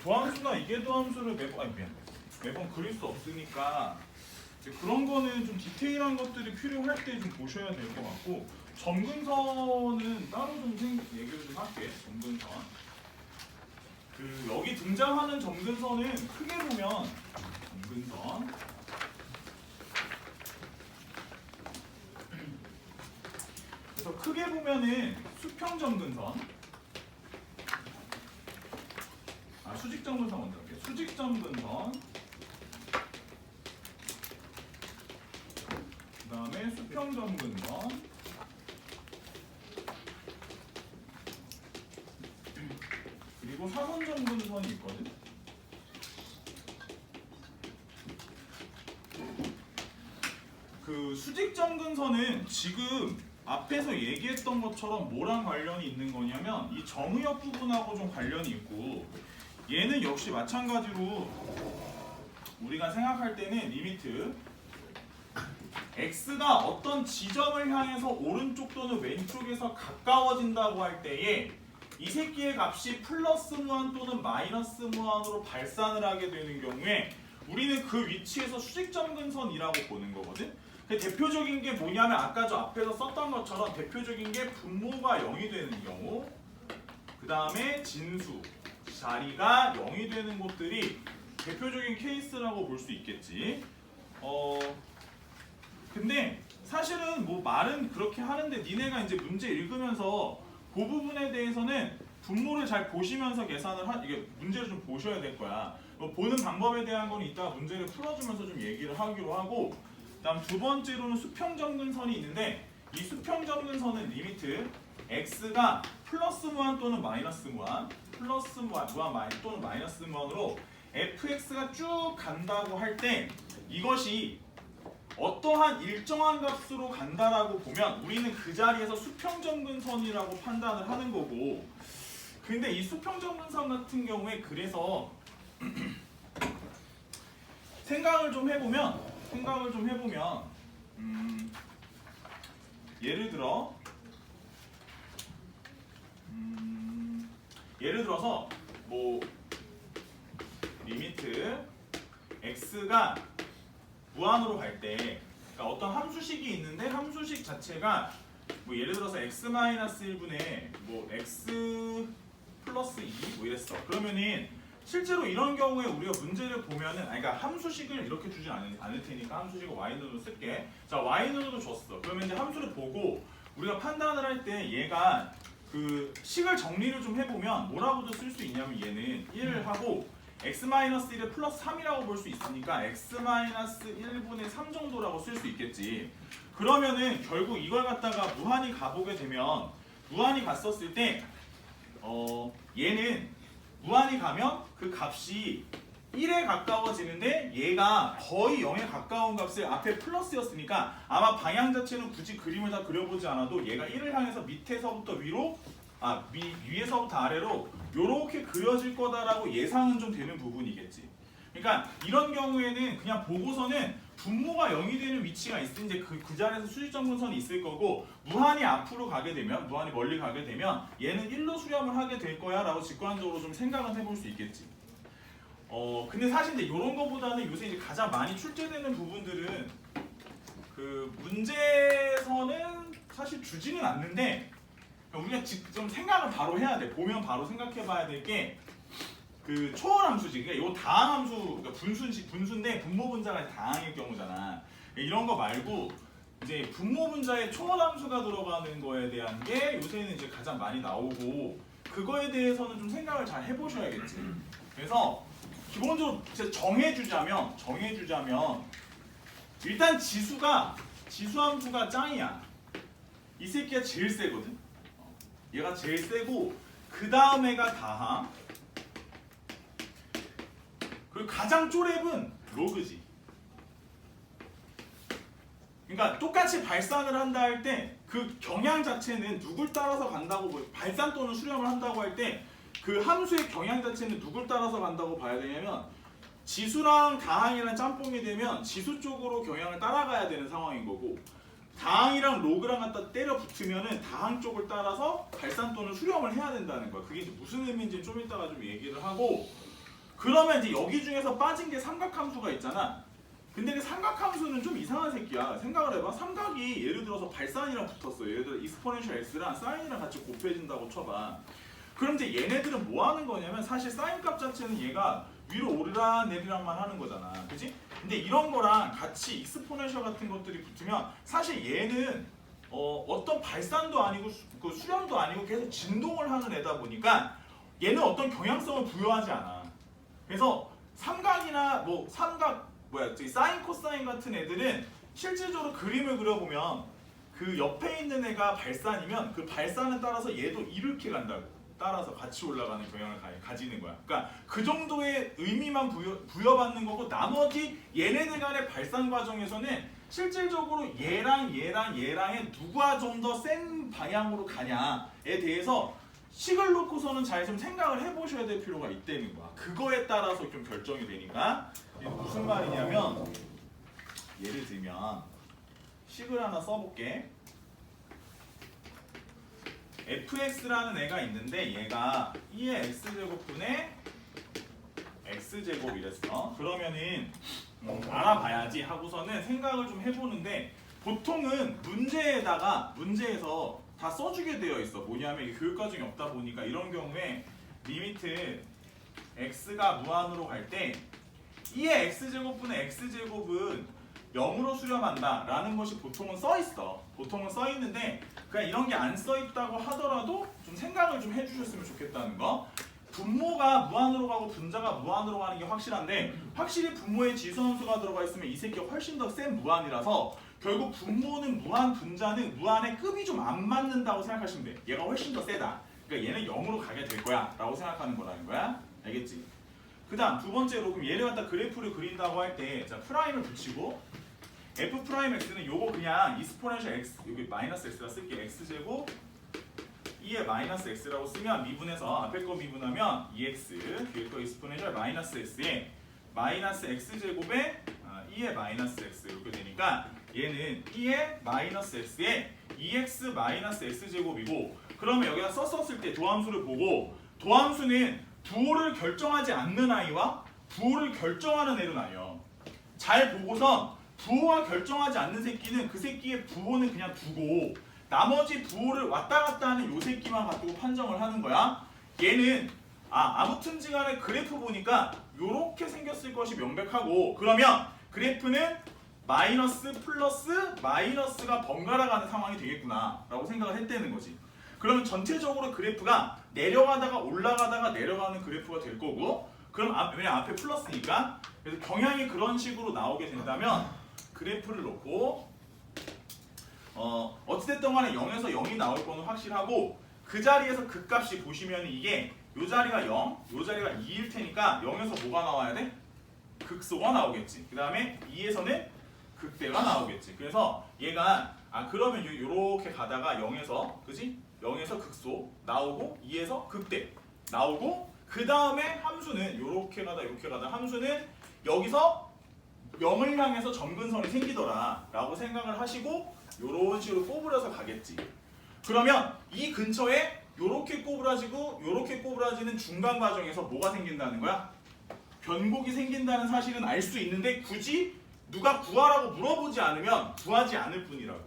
도함수나 이계 도함수를 매번 그릴 수 없으니까 이제 그런 거는 좀 디테일한 것들이 필요할 때 좀 보셔야 될 것 같고, 점근선은 따로 좀 얘기를 좀 할게. 점근선. 여기 등장하는 점근선은 크게 보면 점근선. 그래서 크게 보면은 수평 점근선. 수직 점근선 먼저 할게요. 수직 점근선. 그 다음에 수평 점근선. 그리고 사선 점근선이 있거든. 수직 점근선은 지금 앞에서 얘기했던 것처럼 뭐랑 관련이 있는 거냐면 이 정의역 부분하고 좀 관련이 있고, 얘는 역시 마찬가지로 우리가 생각할 때는 리미트 x가 어떤 지점을 향해서 오른쪽 또는 왼쪽에서 가까워진다고 할 때에 이 새끼의 값이 플러스 무한 또는 마이너스 무한으로 발산을 하게 되는 경우에 우리는 그 위치에서 수직점근선이라고 보는 거거든. 대표적인 게 뭐냐면 아까 저 앞에서 썼던 것처럼 대표적인 게 분모가 0이 되는 경우, 그 다음에 진수 자리가 0이 되는 곳들이 대표적인 케이스라고 볼 수 있겠지. 근데 사실은 뭐 말은 그렇게 하는데 니네가 이제 문제 읽으면서 그 부분에 대해서는 분모를 잘 보시면서 계산을 이게 문제를 좀 보셔야 될 거야. 보는 방법에 대한 건 이따 문제를 풀어주면서 좀 얘기를 하기로 하고, 그다음 두 번째로는 수평점근선이 있는데 이 수평점근선은 리미트 x가 플러스 무한 또는 마이너스 무한, 플러스 무한 또는 마이너스 무한으로 fx가 쭉 간다고 할 때 이것이 어떠한 일정한 값으로 간다라고 보면 우리는 그 자리에서 수평점근선이라고 판단을 하는 거고, 근데 이 수평점근선 같은 경우에 그래서 생각을 좀 해보면 예를 들어서 뭐 리미트 x가 무한으로 갈 때, 그러니까 어떤 함수식이 있는데 함수식 자체가 뭐 예를 들어서 x-1분의 뭐 x 플러스 2 뭐 이랬어. 그러면은 실제로 이런 경우에 우리가 문제를 보면은, 그러니까 함수식을 이렇게 주진 않을 테니까 함수식을 y눈으로 쓸게. 자, y눈으로 줬어. 그러면 이제 함수를 보고 우리가 판단을 할 때 얘가 그 식을 정리를 좀 해보면 뭐라고도 쓸 수 있냐면 얘는 1을 하고 x-1을 플러스 3이라고 볼 수 있으니까 x-1분의 3 정도라고 쓸 수 있겠지. 그러면은 결국 이걸 갖다가 무한히 가보게 되면, 무한히 갔었을 때 얘는 무한히 가면 그 값이 1에 가까워지는데 얘가 거의 0에 가까운 값을 앞에 플러스였으니까 아마 방향 자체는 굳이 그림을 다 그려보지 않아도 얘가 1을 향해서 밑에서부터 위로, 위에서부터 아래로 요렇게 그려질 거다라고 예상은 좀 되는 부분이겠지. 그러니까 이런 경우에는 그냥 보고서는 분모가 0이 되는 위치가 있으니 그 자리에서 수직점근선이 있을 거고, 무한히 앞으로 가게 되면, 무한히 멀리 가게 되면 얘는 1로 수렴을 하게 될 거야 라고 직관적으로 좀 생각은 해볼 수 있겠지. 근데 사실 이제 이런 거보다는 요새 이제 가장 많이 출제되는 부분들은 그 문제에서는 사실 주지는 않는데 우리가 좀 생각을 바로 해야 돼. 보면 바로 생각해 봐야 될 게 그 초월함수지. 그러니까 이거 다항함수, 그러니까 분수인데 분모 분자가 다항일 경우잖아. 이런 거 말고 이제 분모 분자에 초월함수가 들어가는 거에 대한 게 요새는 이제 가장 많이 나오고, 그거에 대해서는 좀 생각을 잘 해보셔야겠지. 그래서 기본적으로 정해주자면 일단 지수함수가 짱이야. 이 새끼가 제일 세거든. 얘가 제일 세고 그 다음에가 다항, 그리고 가장 쪼렙은 로그지. 그러니까 똑같이 발산을 한다 할 때 그 경향 자체는 누굴 따라서 간다고, 발산 또는 수렴을 한다고 할 때 그 함수의 경향 자체는 누굴 따라서 간다고 봐야 되냐면, 지수랑 다항이랑 짬뽕이 되면 지수 쪽으로 경향을 따라가야 되는 상황인 거고, 다항이랑 로그랑 갖다 때려 붙으면은 다항 쪽을 따라서 발산 또는 수렴을 해야 된다는 거야. 그게 이제 무슨 의미인지 좀 이따가 좀 얘기를 하고, 그러면 이제 여기 중에서 빠진 게 삼각함수가 있잖아. 근데 그 삼각함수는 좀 이상한 새끼야. 생각을 해봐. 삼각이 예를 들어서 발산이랑 붙었어. 예를 들어 익스포넨셜 x랑 사인이랑 같이 곱해진다고 쳐봐. 그럼 이제 얘네들은 뭐 하는 거냐면 사실 사인 값 자체는 얘가 위로 오르락 내리락만 하는 거잖아. 그지? 근데 이런 거랑 같이 익스포넨셜 같은 것들이 붙으면 사실 얘는 어떤 발산도 아니고 그 수렴도 아니고 계속 진동을 하는 애다 보니까 얘는 어떤 경향성을 부여하지 않아. 그래서 삼각이나 뭐 삼각 저기 사인 코사인 같은 애들은 실질적으로 그림을 그려보면 그 옆에 있는 애가 발산이면 그 발산에 따라서 얘도 이렇게 간다고. 따라서 같이 올라가는 경향을 가지는 거야. 그러니까 그 정도의 의미만 부여받는 거고 나머지 얘네들 간의 발산 과정에서는 실질적으로 얘랑의 누가 좀 더 센 방향으로 가냐에 대해서 식을 놓고서는 잘 좀 생각을 해보셔야 될 필요가 있다는 거야. 그거에 따라서 좀 결정이 되니까 이게 무슨 말이냐면 예를 들면 식을 하나 써볼게. fx라는 애가 있는데 얘가 2의 x제곱분의 x제곱이랬어. 그러면은 알아봐야지 하고서는 생각을 좀 해보는데 보통은 문제에서 다 써주게 되어 있어. 뭐냐면 이게 교육과정이 없다 보니까 이런 경우에 리미트 x가 무한으로 갈 때 2의 x제곱분의 x제곱은 0으로 수렴한다 라는 것이 보통은 써있어. 보통은 써있는데 그냥 이런 게 안 써있다고 하더라도 좀 생각을 좀 해주셨으면 좋겠다는 거. 분모가 무한으로 가고 분자가 무한으로 가는 게 확실한데 확실히 분모에 지수함수가 들어가 있으면 이 새끼가 훨씬 더 센 무한이라서 결국 분모는 무한, 분자는 무한의 급이 좀 안 맞는다고 생각하시면 돼. 얘가 훨씬 더 세다. 그러니까 얘는 0으로 가게 될 거야 라고 생각하는 거라는 거야. 알겠지? 그 다음 두 번째로 그럼 얘를 갖다 그래프를 그린다고 할 때 자 프라임을 붙이고 f 프라임 x는 요거 그냥 익스포넨셜 x 여기 마이너스 x라 쓸게. x제곱 2의 마이너스 x라고 쓰면 미분해서 앞에 거 미분하면 2x 뒤에 거 익스포넨셜 마이너스 x에 마이너스 x제곱에 2의 마이너스 x 이렇게 되니까 얘는 2의 마이너스 x에 2x 마이너스 x제곱이고 그러면 여기다 썼을 때 도함수를 보고 도함수는 부호를 결정하지 않는 아이와 부호를 결정하는 애로 나뉘어. 잘 보고선 부호가 결정하지 않는 새끼는 그 새끼의 부호는 그냥 두고 나머지 부호를 왔다 갔다 하는 요 새끼만 가지고 판정을 하는 거야. 얘는 아무튼지 간에 그래프 보니까 요렇게 생겼을 것이 명백하고 그러면 그래프는 마이너스 플러스 마이너스가 번갈아 가는 상황이 되겠구나 라고 생각을 했다는 거지. 그러면 전체적으로 그래프가 내려가다가 올라가다가 내려가는 그래프가 될 거고 그럼 왜냐면 앞에 플러스니까 그래서 경향이 그런 식으로 나오게 된다면 그래프를 놓고 어찌됐든 간에 0에서 0이 나올 거는 확실하고 그 자리에서 그 값이 보시면 이게 요 자리가 0, 요 자리가 2일 테니까 0에서 뭐가 나와야 돼? 극소가 나오겠지. 그 다음에 2에서는 극대가 나오겠지. 그래서 얘가 그러면 요렇게 가다가 0에서 그지? 0에서 극소 나오고 2에서 극대 나오고 그 다음에 함수는 요렇게 가다 함수는 여기서 0을 향해서 점근선이 생기더라 라고 생각을 하시고 요런 식으로 꼬부려서 가겠지. 그러면 이 근처에 요렇게 꼬부라지고 요렇게 꼬부라지는 중간 과정에서 뭐가 생긴다는 거야? 변곡이 생긴다는 사실은 알 수 있는데 굳이 누가 구하라고 물어보지 않으면 구하지 않을 뿐이라고.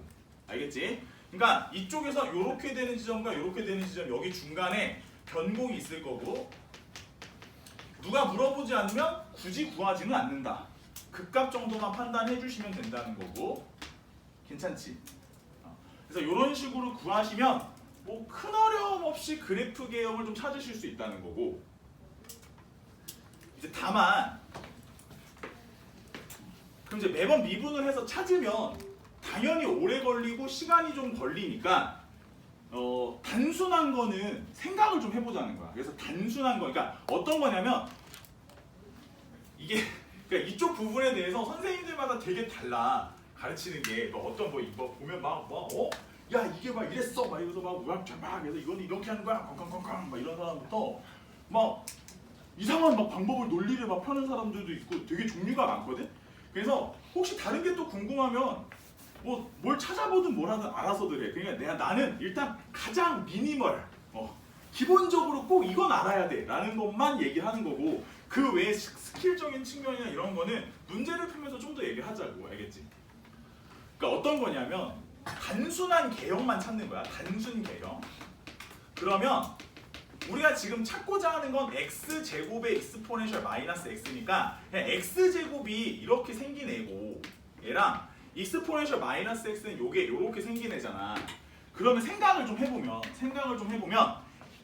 알겠지? 그러니까 이쪽에서 요렇게 되는 지점과 요렇게 되는 지점 여기 중간에 변곡이 있을 거고 누가 물어보지 않으면 굳이 구하지는 않는다. 극값 정도만 판단해 주시면 된다는 거고 괜찮지? 그래서 이런 식으로 구하시면 뭐 큰 어려움 없이 그래프 개형을 좀 찾으실 수 있다는 거고 이제 다만 그럼 이제 매번 미분을 해서 찾으면 당연히 오래 걸리고 시간이 좀 걸리니까 단순한 거는 생각을 좀 해보자는 거야. 그래서 단순한 거, 그러니까 어떤 거냐면 이게 그러니까 이쪽 부분에 대해서 선생님들마다 되게 달라 가르치는 게 어떤 뭐 보면 야 이게 막 이랬어 막 이러면서 막 해서 이건 이렇게 하는 거야 콩콩콩콩 막 이런 사람부터 막 이상한 막 방법을 논리를 막 펴는 사람들도 있고 되게 종류가 많거든. 그래서 혹시 다른 게 또 궁금하면 뭘 찾아보든 뭘 하든 알아서들 해. 그러니까 나는 일단 가장 미니멀 기본적으로 꼭 이건 알아야 돼 라는 것만 얘기하는 거고 그 외에 스킬적인 측면이나 이런 거는 문제를 풀면서 좀 더 얘기하자고. 알겠지? 그러니까 어떤 거냐면 단순한 개형만 찾는 거야. 단순 개형. 그러면 우리가 지금 찾고자 하는 건 x제곱의 익스포넨셜 마이너스 x니까 그냥 x제곱이 이렇게 생긴 애고 얘랑 익스포넨셜 마이너스 x는 요게 요렇게 생긴 애잖아. 그러면 생각을 좀 해보면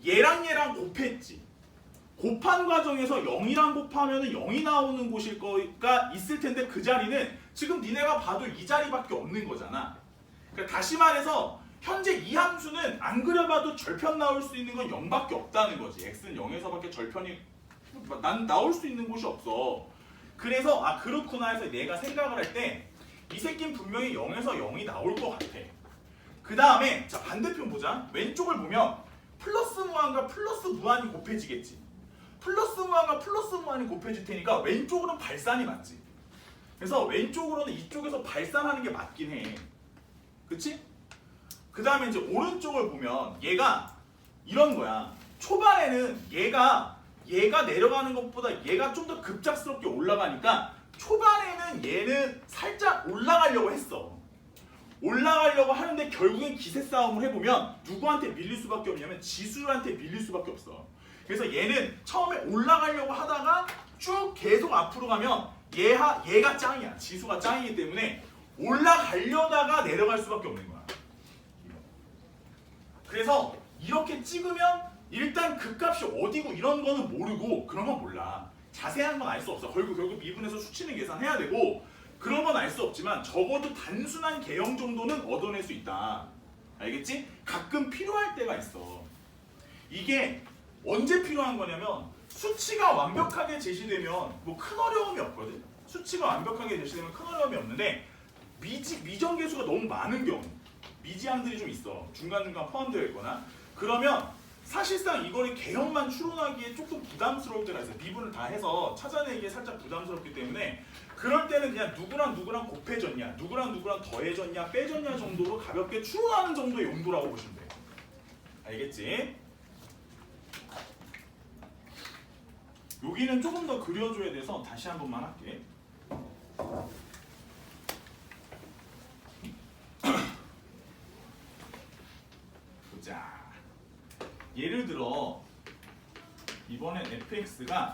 얘랑 곱했지. 곱한 과정에서 0이랑 곱하면 0이 나오는 곳일 거가 있을 텐데 그 자리는 지금 니네가 봐도 이 자리밖에 없는 거잖아. 그러니까 다시 말해서 현재 이 함수는 안 그려봐도 절편 나올 수 있는 건 0밖에 없다는 거지. x는 0에서밖에 절편이 나올 수 있는 곳이 없어. 그래서 아 그렇구나 해서 내가 생각을 할 때 이 새끼는 분명히 0에서 0이 나올 것 같아. 그 다음에 자 반대편 보자. 왼쪽을 보면 플러스 무한과 플러스 무한이 곱해지겠지. 플러스 무한과 플러스 무한이 곱해질 테니까 왼쪽으로는 발산이 맞지. 그래서 왼쪽으로는 이쪽에서 발산하는 게 맞긴 해. 그치? 그 다음에 이제 오른쪽을 보면 얘가 이런 거야. 초반에는 얘가 내려가는 것보다 얘가 좀 더 급작스럽게 올라가니까 초반에는 얘는 살짝 올라가려고 했어. 올라가려고 하는데 결국엔 기세 싸움을 해보면 누구한테 밀릴 수밖에 없냐면 지수한테 밀릴 수밖에 없어. 그래서 얘는 처음에 올라가려고 하다가 쭉 계속 앞으로 가면 얘가 짱이야. 지수가 짱이기 때문에 올라가려다가 내려갈 수밖에 없는 거야. 그래서 이렇게 찍으면 일단 극값이 어디고 이런 거는 모르고 그런 건 몰라. 자세한 건 알 수 없어. 결국 미분에서 수치는 계산해야 되고 그런 건 알 수 없지만 적어도 단순한 개형 정도는 얻어낼 수 있다. 알겠지? 가끔 필요할 때가 있어. 이게 언제 필요한 거냐면 수치가 완벽하게 제시되면 뭐 큰 어려움이 없거든. 수치가 완벽하게 제시되면 큰 어려움이 없는데 미정계수가 너무 많은 경우 미지항들이 좀 있어. 중간중간 포함되어 있거나 그러면 사실상 이거를 개형만 추론하기에 조금 부담스러울 때가 있어요. 미분을 다 해서 찾아내기에 살짝 부담스럽기 때문에 그럴 때는 그냥 누구랑 곱해졌냐 누구랑 더해졌냐 빼졌냐 정도로 가볍게 추론하는 정도의 용도라고 보시면 돼요. 알겠지? 여기는 조금 더 그려줘야 돼서 다시 한 번만 할게. 보자. 예를 들어 이번엔 fx가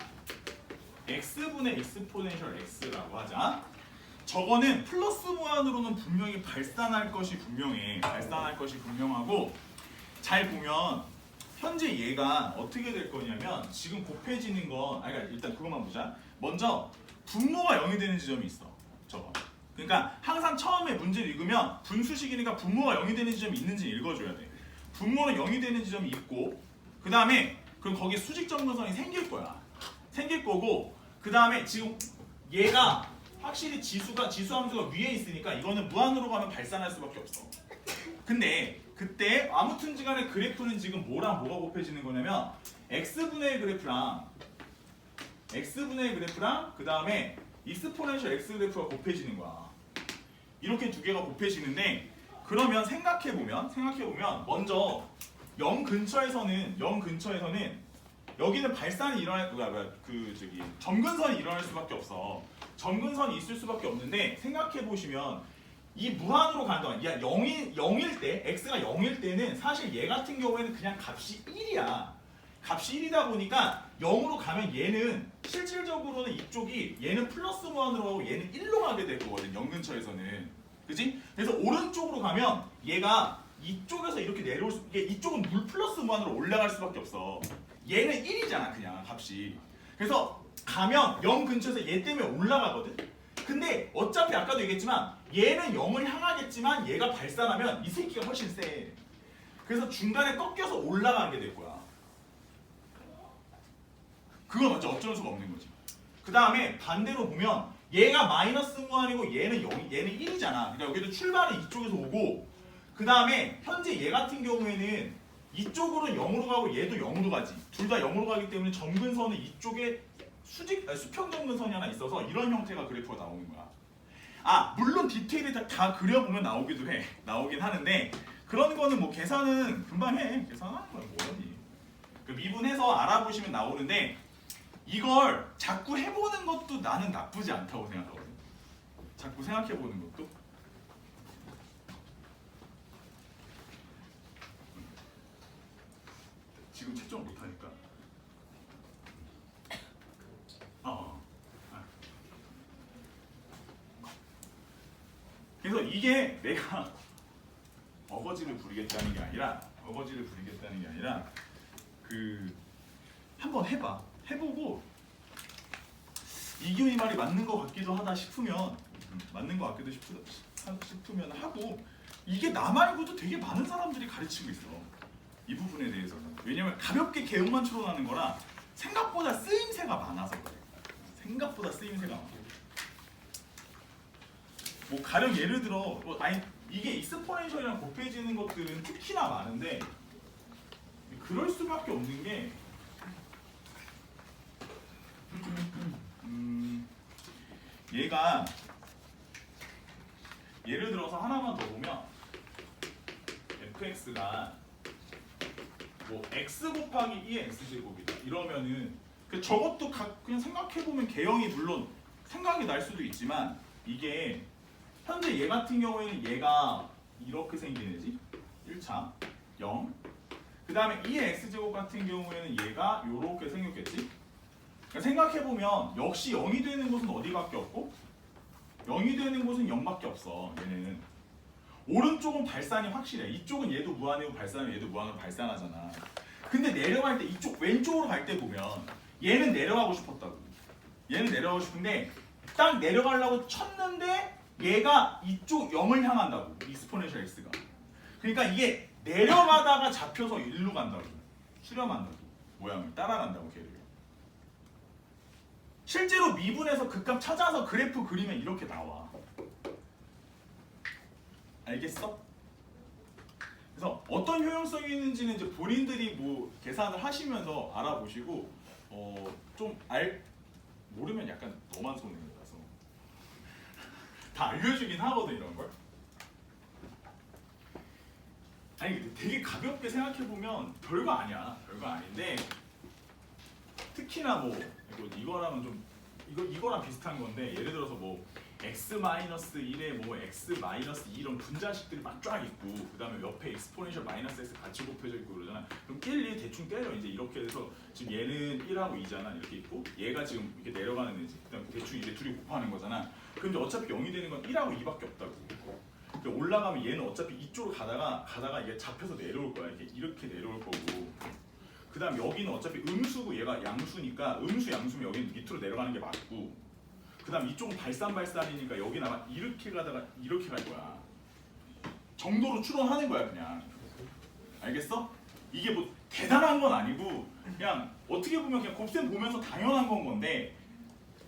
x분의 익스포넨셜 x라고 하자. 저거는 플러스 무한으로는 분명히 발산할 것이 분명하고 잘 보면 현재 얘가 어떻게 될 거냐면 지금 곱해지는 건 그러니까 일단 그것만 보자. 먼저 분모가 0이 되는 지점이 있어. 저거. 그러니까 항상 처음에 문제를 읽으면 분수식이니까 분모가 0이 되는 지점이 있는지 읽어줘야 돼. 분모는 0이 되는 지점이 있고 그 다음에 그럼 거기에 수직 점근선이 생길 거야. 생길 거고 그 다음에 지금 얘가 확실히 지수 함수가 위에 있으니까 이거는 무한으로 가면 발산할 수밖에 없어. 근데 그때 아무튼지 간에 그래프는 지금 뭐랑 뭐가 곱해지는 거냐면 x분의 그래프랑 그 다음에 익스포넨셜 x 그래프가 곱해지는 거야. 이렇게 두 개가 곱해지는데 그러면 생각해보면 먼저 0 근처에서는 여기는 발산이 점근선이 일어날 수밖에 없어. 점근선이 있을 수밖에 없는데 생각해보시면 이 무한으로 가는 동안 0일 때 x가 0일 때는 사실 얘 같은 경우에는 그냥 값이 1이야. 값이 1이다 보니까 0으로 가면 얘는 실질적으로는 이쪽이 얘는 플러스 무한으로 가고 얘는 1로 가게 될 거거든. 0 근처에서는. 그치? 그래서 오른쪽으로 가면 얘가 이쪽에서 이렇게 내려올 수 이쪽은 물 플러스 무한으로 올라갈 수밖에 없어. 얘는 1이잖아 그냥 값이. 그래서 가면 0 근처에서 얘 때문에 올라가거든. 근데 어차피 아까도 얘기했지만 얘는 0을 향하겠지만 얘가 발산하면 이 새끼가 훨씬 세. 그래서 중간에 꺾여서 올라가는 게 될 거야. 그건 먼저 어쩔 수가 없는 거지. 그 다음에 반대로 보면 얘가 마이너스 무한이고 얘는 1이잖아. 그러니까 여기도 출발은 이쪽에서 오고 그 다음에 현재 얘 같은 경우에는 이쪽으로 0으로 가고 얘도 0으로 가지. 둘 다 0으로 가기 때문에 점근선은 이쪽에 수평 점근선이 하나 있어서 이런 형태가 그래프가 나오는 거야. 물론 디테일이 다 그려보면 나오긴 하는데 그런 거는 뭐 계산은 금방 해. 계산하는 거야 뭐니. 그 미분해서 알아보시면 나오는데 이걸 자꾸 해보는 것도 나는 나쁘지 않다고 생각하거든. 자꾸 생각해보는 것도. 지금 채점 못하니까. 그래서 이게 내가 어거지를 부리겠다는 게 아니라 그 한번 해보고 이규희 말이 맞는 것 같기도 하다 싶으면 하고 이게 나 말고도 되게 많은 사람들이 가르치고 있어. 이 부분에 대해서는. 왜냐면 가볍게 개혁만 추론하는 거라 생각보다 쓰임새가 많아서 그래. 생각보다 쓰임새가 많아. 뭐 가령 예를 들어 이게 익스포넨셜이랑 곱해지는 것들은 특히나 많은데 그럴 수밖에 없는 게 얘가 예를 들어서 하나만 더 보면 fx가 뭐 x 곱하기 2의 x제곱이다 이러면은 저것도 그냥 생각해보면 개형이 물론 생각이 날 수도 있지만 이게 현재 얘 같은 경우에는 얘가 이렇게 생긴 애지 1차 0 그 다음에 2의 x제곱 같은 경우에는 얘가 이렇게 생겼겠지. 그러니까 생각해보면 역시 0이 되는 곳은 어디밖에 없고 0이 되는 곳은 0밖에 없어. 얘는 오른쪽은 발산이 확실해. 이쪽은 얘도 무한이고 발산이고 얘도 무한으로 발산하잖아. 근데 내려갈 때 이쪽 왼쪽으로 갈 때 보면 얘는 내려가고 싶었다고. 얘는 내려가고 싶은데 딱 내려가려고 쳤는데 얘가 이쪽 0을 향한다고. 익스포넨셜 x가. 그러니까 이게 내려가다가 잡혀서 일로 간다고. 수렴한다고. 모양을 따라간다고 걔를. 실제로 미분에서 극값 찾아서 그래프 그리면 이렇게 나와. 알겠어? 그래서 어떤 효용성이 있는지는 이제 본인들이 뭐 계산을 하시면서 알아보시고 좀 모르면 약간 너만 손해라서 다 알려주긴 하거든 이런 걸. 아니 근데 되게 가볍게 생각해보면 별거 아니야. 별거 아닌데 특히나 뭐 이거랑은 좀 이거랑 비슷한 건데 예를 들어서 뭐 x-1에 뭐 x-2 이런 분자식들이 막 쫙 있고 그 다음에 옆에 exponential -x 같이 곱해져 있고 그러잖아. 그럼 1, 2 대충 때려. 이제 이렇게 해서 지금 얘는 1하고 2잖아. 이렇게 있고 얘가 지금 이렇게 내려가는 애지. 그다음 대충 이제 둘이 곱하는 거잖아. 그럼 이제 어차피 0이 되는 건 1하고 2밖에 없다고. 그러니까 올라가면 얘는 어차피 이쪽으로 가다가 이게 잡혀서 내려올 거야. 이렇게 내려올 거고. 그 다음 여기는 어차피 음수고 얘가 양수니까 양수면 여기는 밑으로 내려가는 게 맞고 그 다음 이쪽은 발산이니까 여기는 아마 이렇게 가다가 이렇게 갈 거야. 정도로 추론하는 거야 그냥. 알겠어? 이게 뭐 대단한 건 아니고 그냥 어떻게 보면 그냥 곱셈 보면서 당연한 건 건데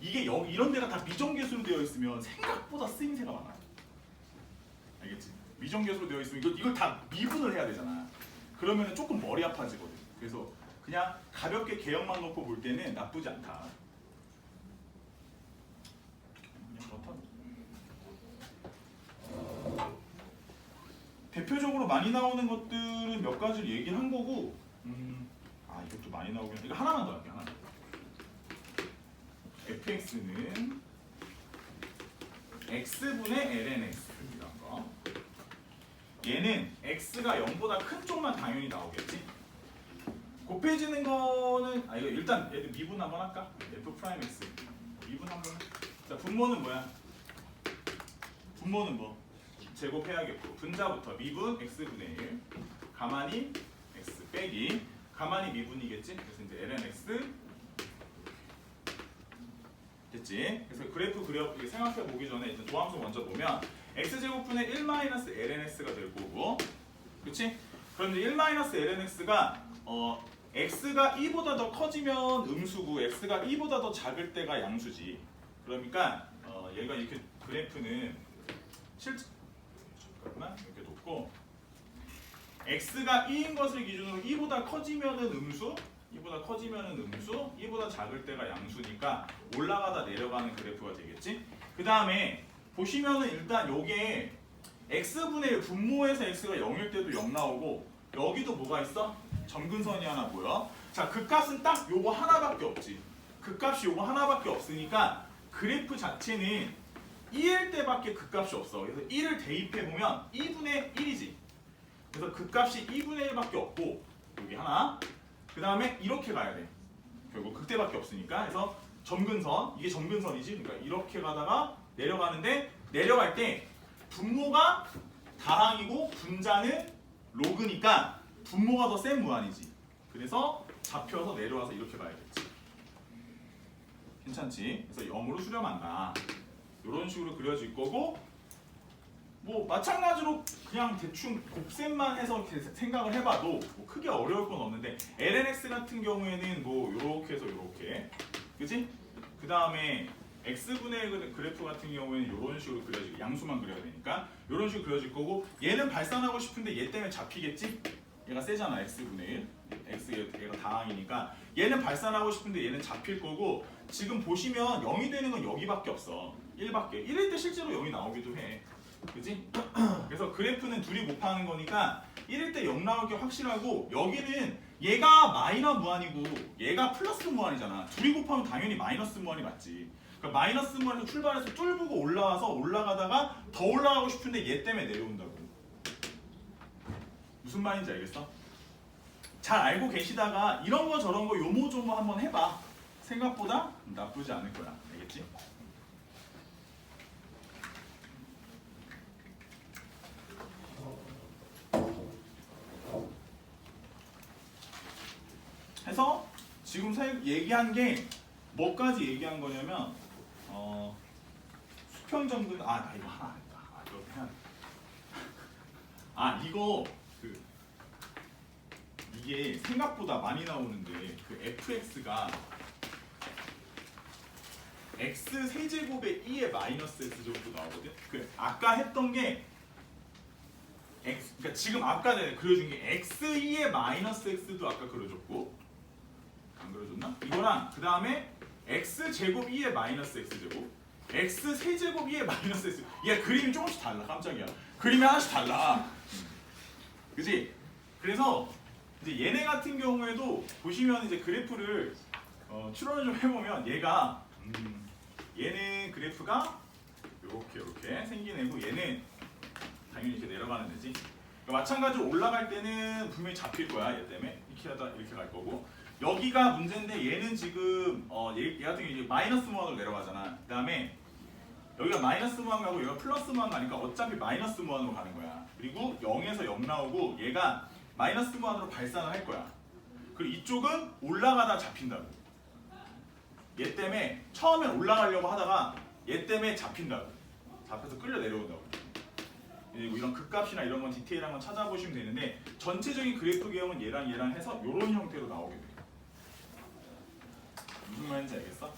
이게 여기 이런 데가 다 미정계수로 되어 있으면 생각보다 쓰임새가 많아. 알겠지? 미정계수로 되어 있으면 이걸 다 미분을 해야 되잖아. 그러면 조금 머리 아파지거든. 그래서 그냥 가볍게 개형만 놓고 볼 때는 나쁘지 않다. 대표적으로 많이 나오는 것들은 몇 가지를 얘기를 한 거고 이것도 많이 나오긴 이거 하나만 더 할게. 하나. fx는 x분의 lnx이란 거. 얘는 x가 0보다 큰 쪽만 당연히 나오겠지. 곱해지는 거는 이거 일단 얘들 미분 한번 할까? f'(x) 미분 한번. 자 분모는 뭐야? 분모는 뭐? 제곱해야겠고 분자부터 미분 x분의 1 가만히 x 빼기 가만히 미분이겠지? 그래서 이제 lnx 됐지? 그래서 그래프 생각해 보기 전에 일단 조함수 먼저 보면 x제곱분의 1-lnx가 될 거고 그렇지? 그럼 이제 1-lnx가 x가 2보다 더 커지면 음수고 x가 2보다 더 작을 때가 양수지. 그러니까 얘가 이렇게 그래프는 이렇게 놓고 x가 2인 것을 기준으로 2보다 커지면은 음수, 2보다 작을 때가 양수니까 올라가다 내려가는 그래프가 되겠지. 그 다음에 보시면은 일단 요게 x분의 1 분모에서 x가 0일 때도 0 나오고 여기도 뭐가 있어? 점근선이 하나 보여. 자, 극값은 딱 요거 하나밖에 없지. 극값이 요거 하나밖에 없으니까 그래프 자체는 1일 때밖에 극값이 없어. 그래서 1을 대입해보면 2분의 1이지. 그래서 극값이 2분의 1밖에 없고 여기 하나. 그 다음에 이렇게 가야 돼. 결국 극대밖에 없으니까. 그래서 점근선, 이게 점근선이지. 그러니까 이렇게 가다가 내려가는데 내려갈 때 분모가 다항이고 분자는 로그니까 분모가 더 센 무한이지. 그래서 잡혀서 내려와서 이렇게 가야겠지. 괜찮지? 그래서 0으로 수렴한다. 이런 식으로 그려질 거고, 뭐 마찬가지로 그냥 대충 곱셈만 해서 생각을 해봐도 뭐 크게 어려울 건 없는데 lnx 같은 경우에는 뭐 이렇게 해서 이렇게, 그지? 그 다음에 x분의 1 그래프 같은 경우에는 이런 식으로 그려지고 양수만 그려야 되니까 이런 식으로 그려질 거고, 얘는 발산하고 싶은데 얘 때문에 잡히겠지? 얘가 세잖아. x분의 1 얘가 다항이니까 얘는 발산하고 싶은데 얘는 잡힐 거고, 지금 보시면 0이 되는 건 여기밖에 없어. 1밖에. 1일 때 실제로 0이 나오기도 해. 그지? 그래서 그래프는 둘이 곱하는 거니까 1일 때 0 나올 게 확실하고, 여기는 얘가 마이너 무한이고 얘가 플러스 무한이잖아. 둘이 곱하면 당연히 마이너스 무한이 맞지. 그러니까 마이너스 무한에서 출발해서 뚫고 올라와서 올라가다가 더 올라가고 싶은데 얘 때문에 내려온다고. 무슨 말인지 알겠어? 잘 알고 계시다가 이런 거 저런 거 요모조모 한번 해봐. 생각보다 나쁘지 않을 거야. 알겠지? 해서 지금 얘기한 게 뭐까지 얘기한 거냐면 수평점근, 나 이거 하나 안 했다. 이거 해야 돼. 이거 이게 생각보다 많이 나오는데 그 fx가 x 세제곱의 2의 마이너스 x 정도 나오거든. 그 아까 했던 게 그러니까 지금 아까 전에 그려준 게 x2의 마이너스 x도 아까 그려줬고, 안 그려줬나? 이거랑 그 다음에 x 제곱 2의 마이너스 x 제곱, x 세제곱 2의 마이너스 x. 얘 그림이 조금씩 달라. 깜짝이야. 그림이 하나씩 달라. 그지? 그래서 이제 얘네 같은 경우에도 보시면 이제 그래프를 추론을 좀 해보면 얘가 얘는 그래프가 이렇게 생긴 애고, 얘는 당연히 이렇게 내려가는 애지. 그러니까 마찬가지로 올라갈 때는 분명히 잡힐 거야. 얘 때문에 이렇게 하다 이렇게 갈 거고, 여기가 문제인데 얘는 지금 얘 같은 경우 이제 마이너스 무한으로 내려가잖아. 그 다음에 여기가 마이너스 무한 가고 여기가 플러스 무한 가니까 어차피 마이너스 무한으로 가는 거야. 그리고 0에서 0 나오고 얘가 마이너스 무한으로 발산을 할 거야. 그리고 이쪽은 올라가다 잡힌다고. 얘 때문에 처음엔 올라가려고 하다가 얘 때문에 잡힌다고. 잡혀서 끌려 내려온다고. 그리고 이런 극값이나 이런 건 디테일한 건 찾아보시면 되는데, 전체적인 그래프 개형은 얘랑 해서 이런 형태로 나오게 돼. 무슨 말인지 알겠어?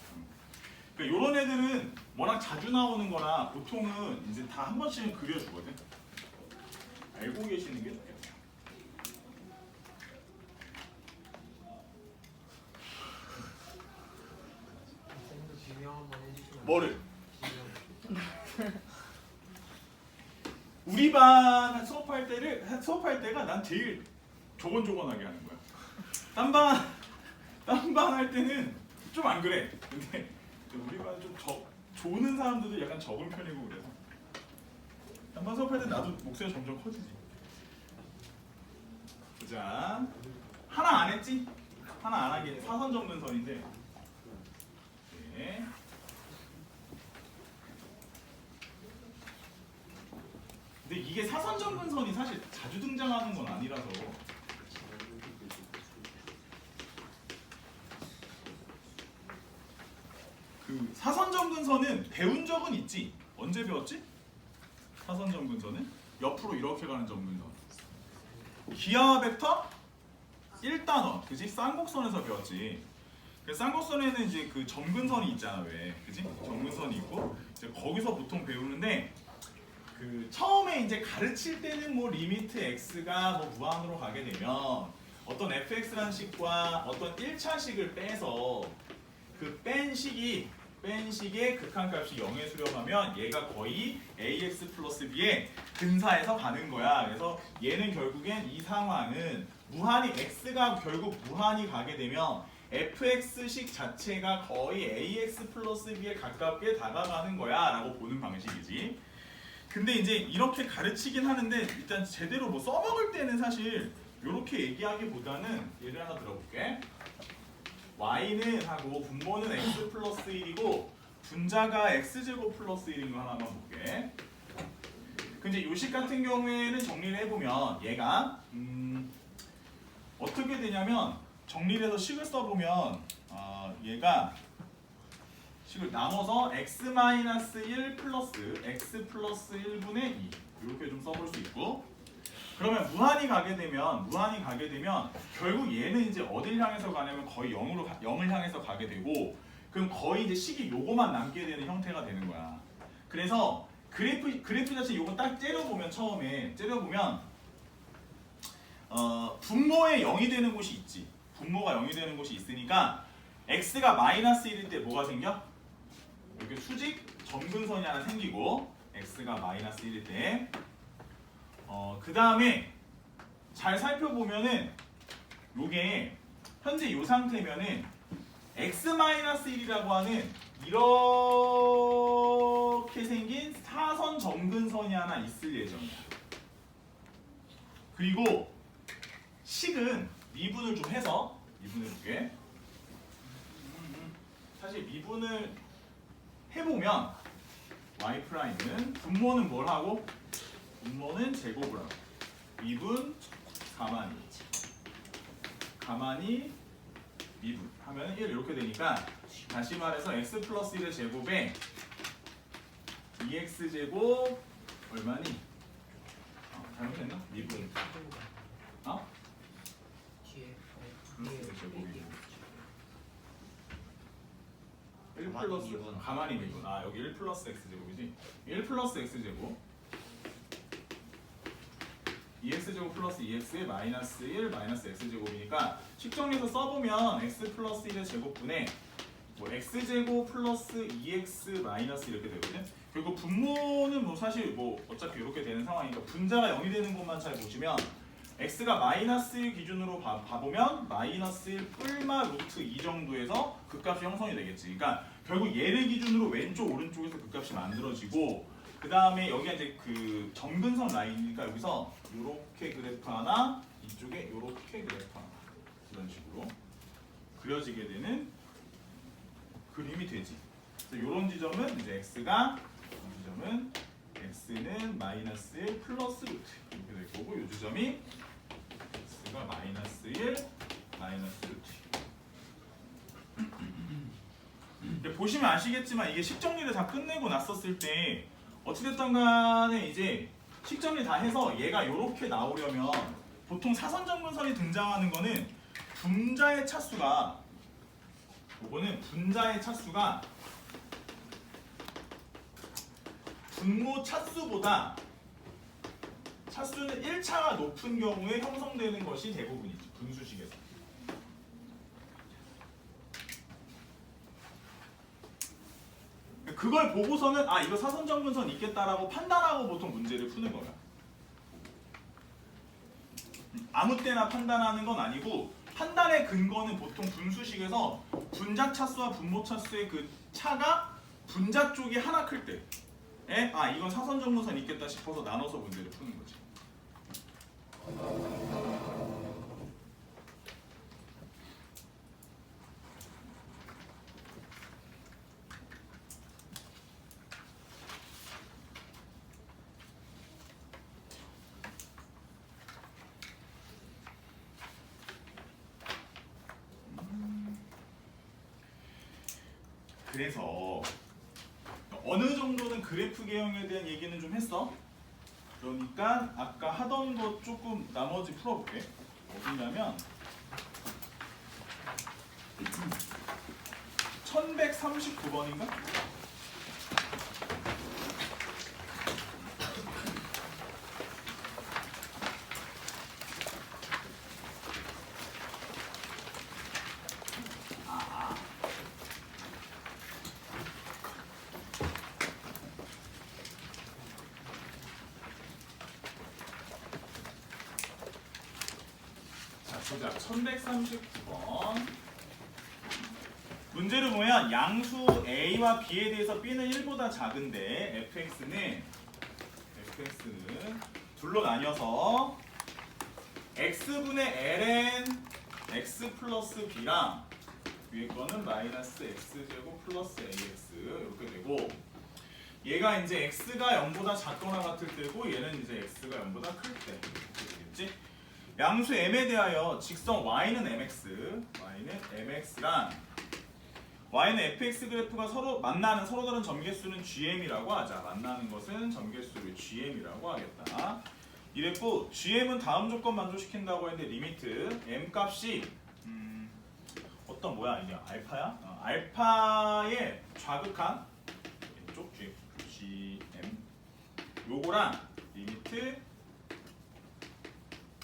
그러니까 이런 애들은 워낙 자주 나오는 거라 보통은 이제 다 한 번씩은 그려주거든. 알고 계시는 게 좋겠다. 뭐를? 우리 반 수업할 때가 난 제일 조곤조곤하게 하는 거야. 딴 반 할 때는 좀 안 그래. 근데 우리 반 좀 조는 사람들도 약간 적은 편이고 그래서 딴 반 수업할 때 나도 목소리 점점 커지지. 보자. 하나 안 했지? 하나 안 하게. 사선 점근선인데. 네. 근데 이게 사선 점근선이 사실 자주 등장하는 건 아니라서. 그 사선 점근선은 배운 적은 있지. 언제 배웠지? 사선 점근선은 옆으로 이렇게 가는 점근선. 기하와 벡터 1단원, 그지? 쌍곡선에서 배웠지. 쌍곡선에는 이제 그 점근선이 있잖아, 왜? 그지? 점근선이 있고 이제 거기서 보통 배우는데, 그 처음에 이제 가르칠 때는 뭐 리미트 x가 뭐 무한으로 가게 되면 어떤 fx라는 식과 어떤 1차식을 빼서 그 뺀 식이 뺀 식의 극한값이 0에 수렴하면 얘가 거의 ax 플러스 b에 근사해서 가는 거야. 그래서 얘는 결국엔 이 상황은 무한히 x가 결국 무한히 가게 되면 fx식 자체가 거의 ax 플러스 b에 가깝게 다가가는 거야 라고 보는 방식이지. 근데 이제 이렇게 가르치긴 하는데 일단 제대로 뭐 써먹을 때는 사실 이렇게 얘기하기보다는 예를 하나 들어볼게. y는 하고 분모는 x 플러스 1이고 분자가 x제곱 플러스 1인 거 하나만 볼게. 근데 요식 같은 경우에는 정리를 해보면 얘가 어떻게 되냐면 정리를 해서 식을 써보면 얘가 식을 나눠서 x-1 플러스 x 플러스 1분의 2 이렇게 좀 써볼 수 있고, 그러면 무한히 가게 되면 결국 얘는 이제 어딜 향해서 가냐면 거의 0을 향해서 가게 되고, 그럼 거의 이제 식이 요거만 남게 되는 형태가 되는 거야. 그래서 그래프 자체 요거 딱 째려보면 처음에 분모에 0이 되는 곳이 있지. 분모가 0이 되는 곳이 있으니까 x가 마이너스 1일 때 뭐가 생겨? 이렇게 수직 점근선이 하나 생기고 x가 마이너스 1일 때 그 다음에 잘 살펴보면은 요게 현재 요 상태면은 x-1이라고 하는 이렇게 생긴 사선 점근선이 하나 있을 예정이야. 그리고 식은 미분을 좀 해서 미분을 볼게. 사실 미분을 해보면 y''는 분모는 뭘 하고? 분모는 제곱을 하고 미분 가만히 미분 하면 1 이렇게 되니까 다시 말해서 x 플러스 1의 제곱에 2x 제곱 얼마니? 잘못했나? 미분 플러스 제곱이 1 플러스 가만히 미분 여기 1 플러스 x 제곱이지. 1 플러스 x 제곱 2x제곱 플러스 2x에 마이너스 1 마이너스 x제곱이니까 식정리해서 써보면 x 플러스 1의 제곱분에 뭐 x제곱 플러스 2x 마이너스 이렇게 되거든. 그리고 분모는 뭐 사실 뭐 어차피 이렇게 되는 상황이니까 분자가 0이 되는 것만 잘 보시면 x가 마이너스 1 기준으로 봐보면 마이너스 1 뿔마 루트 2 정도에서 극값이 형성이 되겠지. 그러니까 결국 얘를 기준으로 왼쪽 오른쪽에서 극값이 만들어지고, 그 다음에 여기가 이제 그 점근선 라인이니까 여기서 요렇게 그래프 하나, 이쪽에 요렇게 그래프 하나 이런 식으로 그려지게 되는 그림이 되지. 그래서 요런 지점은 이제 x가 이 지점은 x는 마이너스 1 플러스 루트 이렇게 될 거고, 요 지점이 x가 마이너스 1 마이너스 루트. 보시면 아시겠지만 이게 식정리를 다 끝내고 났었을 때 어찌됐든 간에 이제 식정리 다 해서 얘가 이렇게 나오려면 보통 사선점근선이 등장하는 거는 분자의 차수가 분모 차수보다 차수는 1차가 높은 경우에 형성되는 것이 대부분이지, 분수식에서. 그걸 보고서는 이거 사선점근선 있겠다라고 판단하고 보통 문제를 푸는 거야. 아무 때나 판단하는 건 아니고, 판단의 근거는 보통 분수식에서 분자 차수와 분모 차수의 그 차가 분자 쪽이 하나 클 때, 이건 사선점근선 있겠다 싶어서 나눠서 문제를 푸는 거지. 그래서 어느 정도는 그래프 개형에 대한 얘기는 좀 했어. 그러니까 아까 하던 거 조금 나머지 풀어볼게. 어디냐면 1139번인가? 보자. 1139번. 문제를 보면 양수 A와 B에 대해서 B는 1보다 작은데 fx는 둘로 나뉘어서 x분의 ln x 플러스 b랑 위에 거는 마이너스 x제곱 플러스 ax 이렇게 되고, 얘가 이제 x가 0보다 작거나 같을 때고 얘는 이제 x가 0보다 클 때 이렇게 되겠지. 양수 m에 대하여 직선 y는 mx랑 y는 fx 그래프가 서로 만나는 서로 다른 점개수는 gm이라고 하자. 만나는 것은 점개수를 gm이라고 하겠다. 이랬고 gm은 다음 조건 만족시킨다고 했는데 리미트 m 값이 어떤 뭐야 이게 알파야? 알파의 좌극한 왼쪽 gm 요거랑 리미트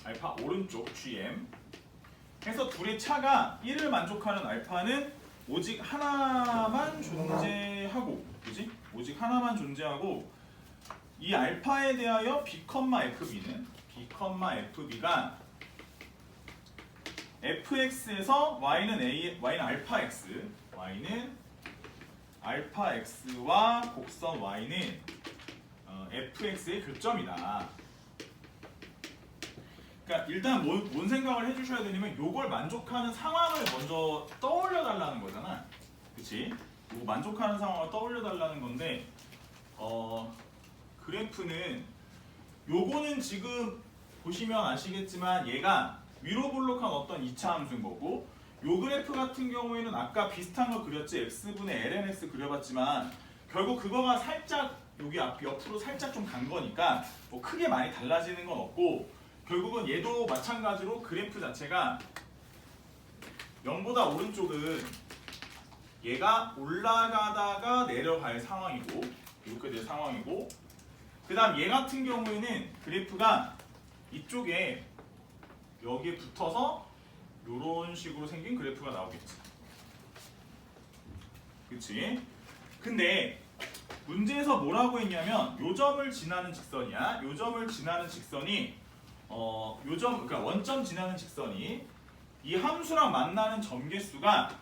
알파 오른쪽 gm 해서 둘의 차가 1을 만족하는 알파는 오직 하나만 존재하고, 그지? 오직 하나만 존재하고, 이 알파에 대하여 b, fb는 fb가 fx에서 y는 알파 x, y는 알파 x와 곡선 y는 fx의 교점이다. 그러니까 일단 뭔 생각을 해주셔야 되냐면 요걸 만족하는 상황을 먼저 떠올려 달라는 거잖아. 그치? 요거 만족하는 상황을 떠올려 달라는 건데 그래프는 요거는 지금 보시면 아시겠지만 얘가 위로 볼록한 어떤 2차 함수인 거고, 요 그래프 같은 경우에는 아까 비슷한 거 그렸지. x분의 lnx 그려봤지만 결국 그거가 살짝 여기 옆으로 살짝 좀 간 거니까 뭐 크게 많이 달라지는 건 없고, 결국은 얘도 마찬가지로 그래프 자체가 0보다 오른쪽은 얘가 올라가다가 내려갈 상황이고 이렇게 될 상황이고, 그 다음 얘 같은 경우에는 그래프가 이쪽에 여기에 붙어서 이런 식으로 생긴 그래프가 나오겠지. 그치? 근데 문제에서 뭐라고 했냐면 요 점을 지나는 직선이야. 요 점을 지나는 직선이 그러니까 원점 지나는 직선이 이 함수랑 만나는 점개수가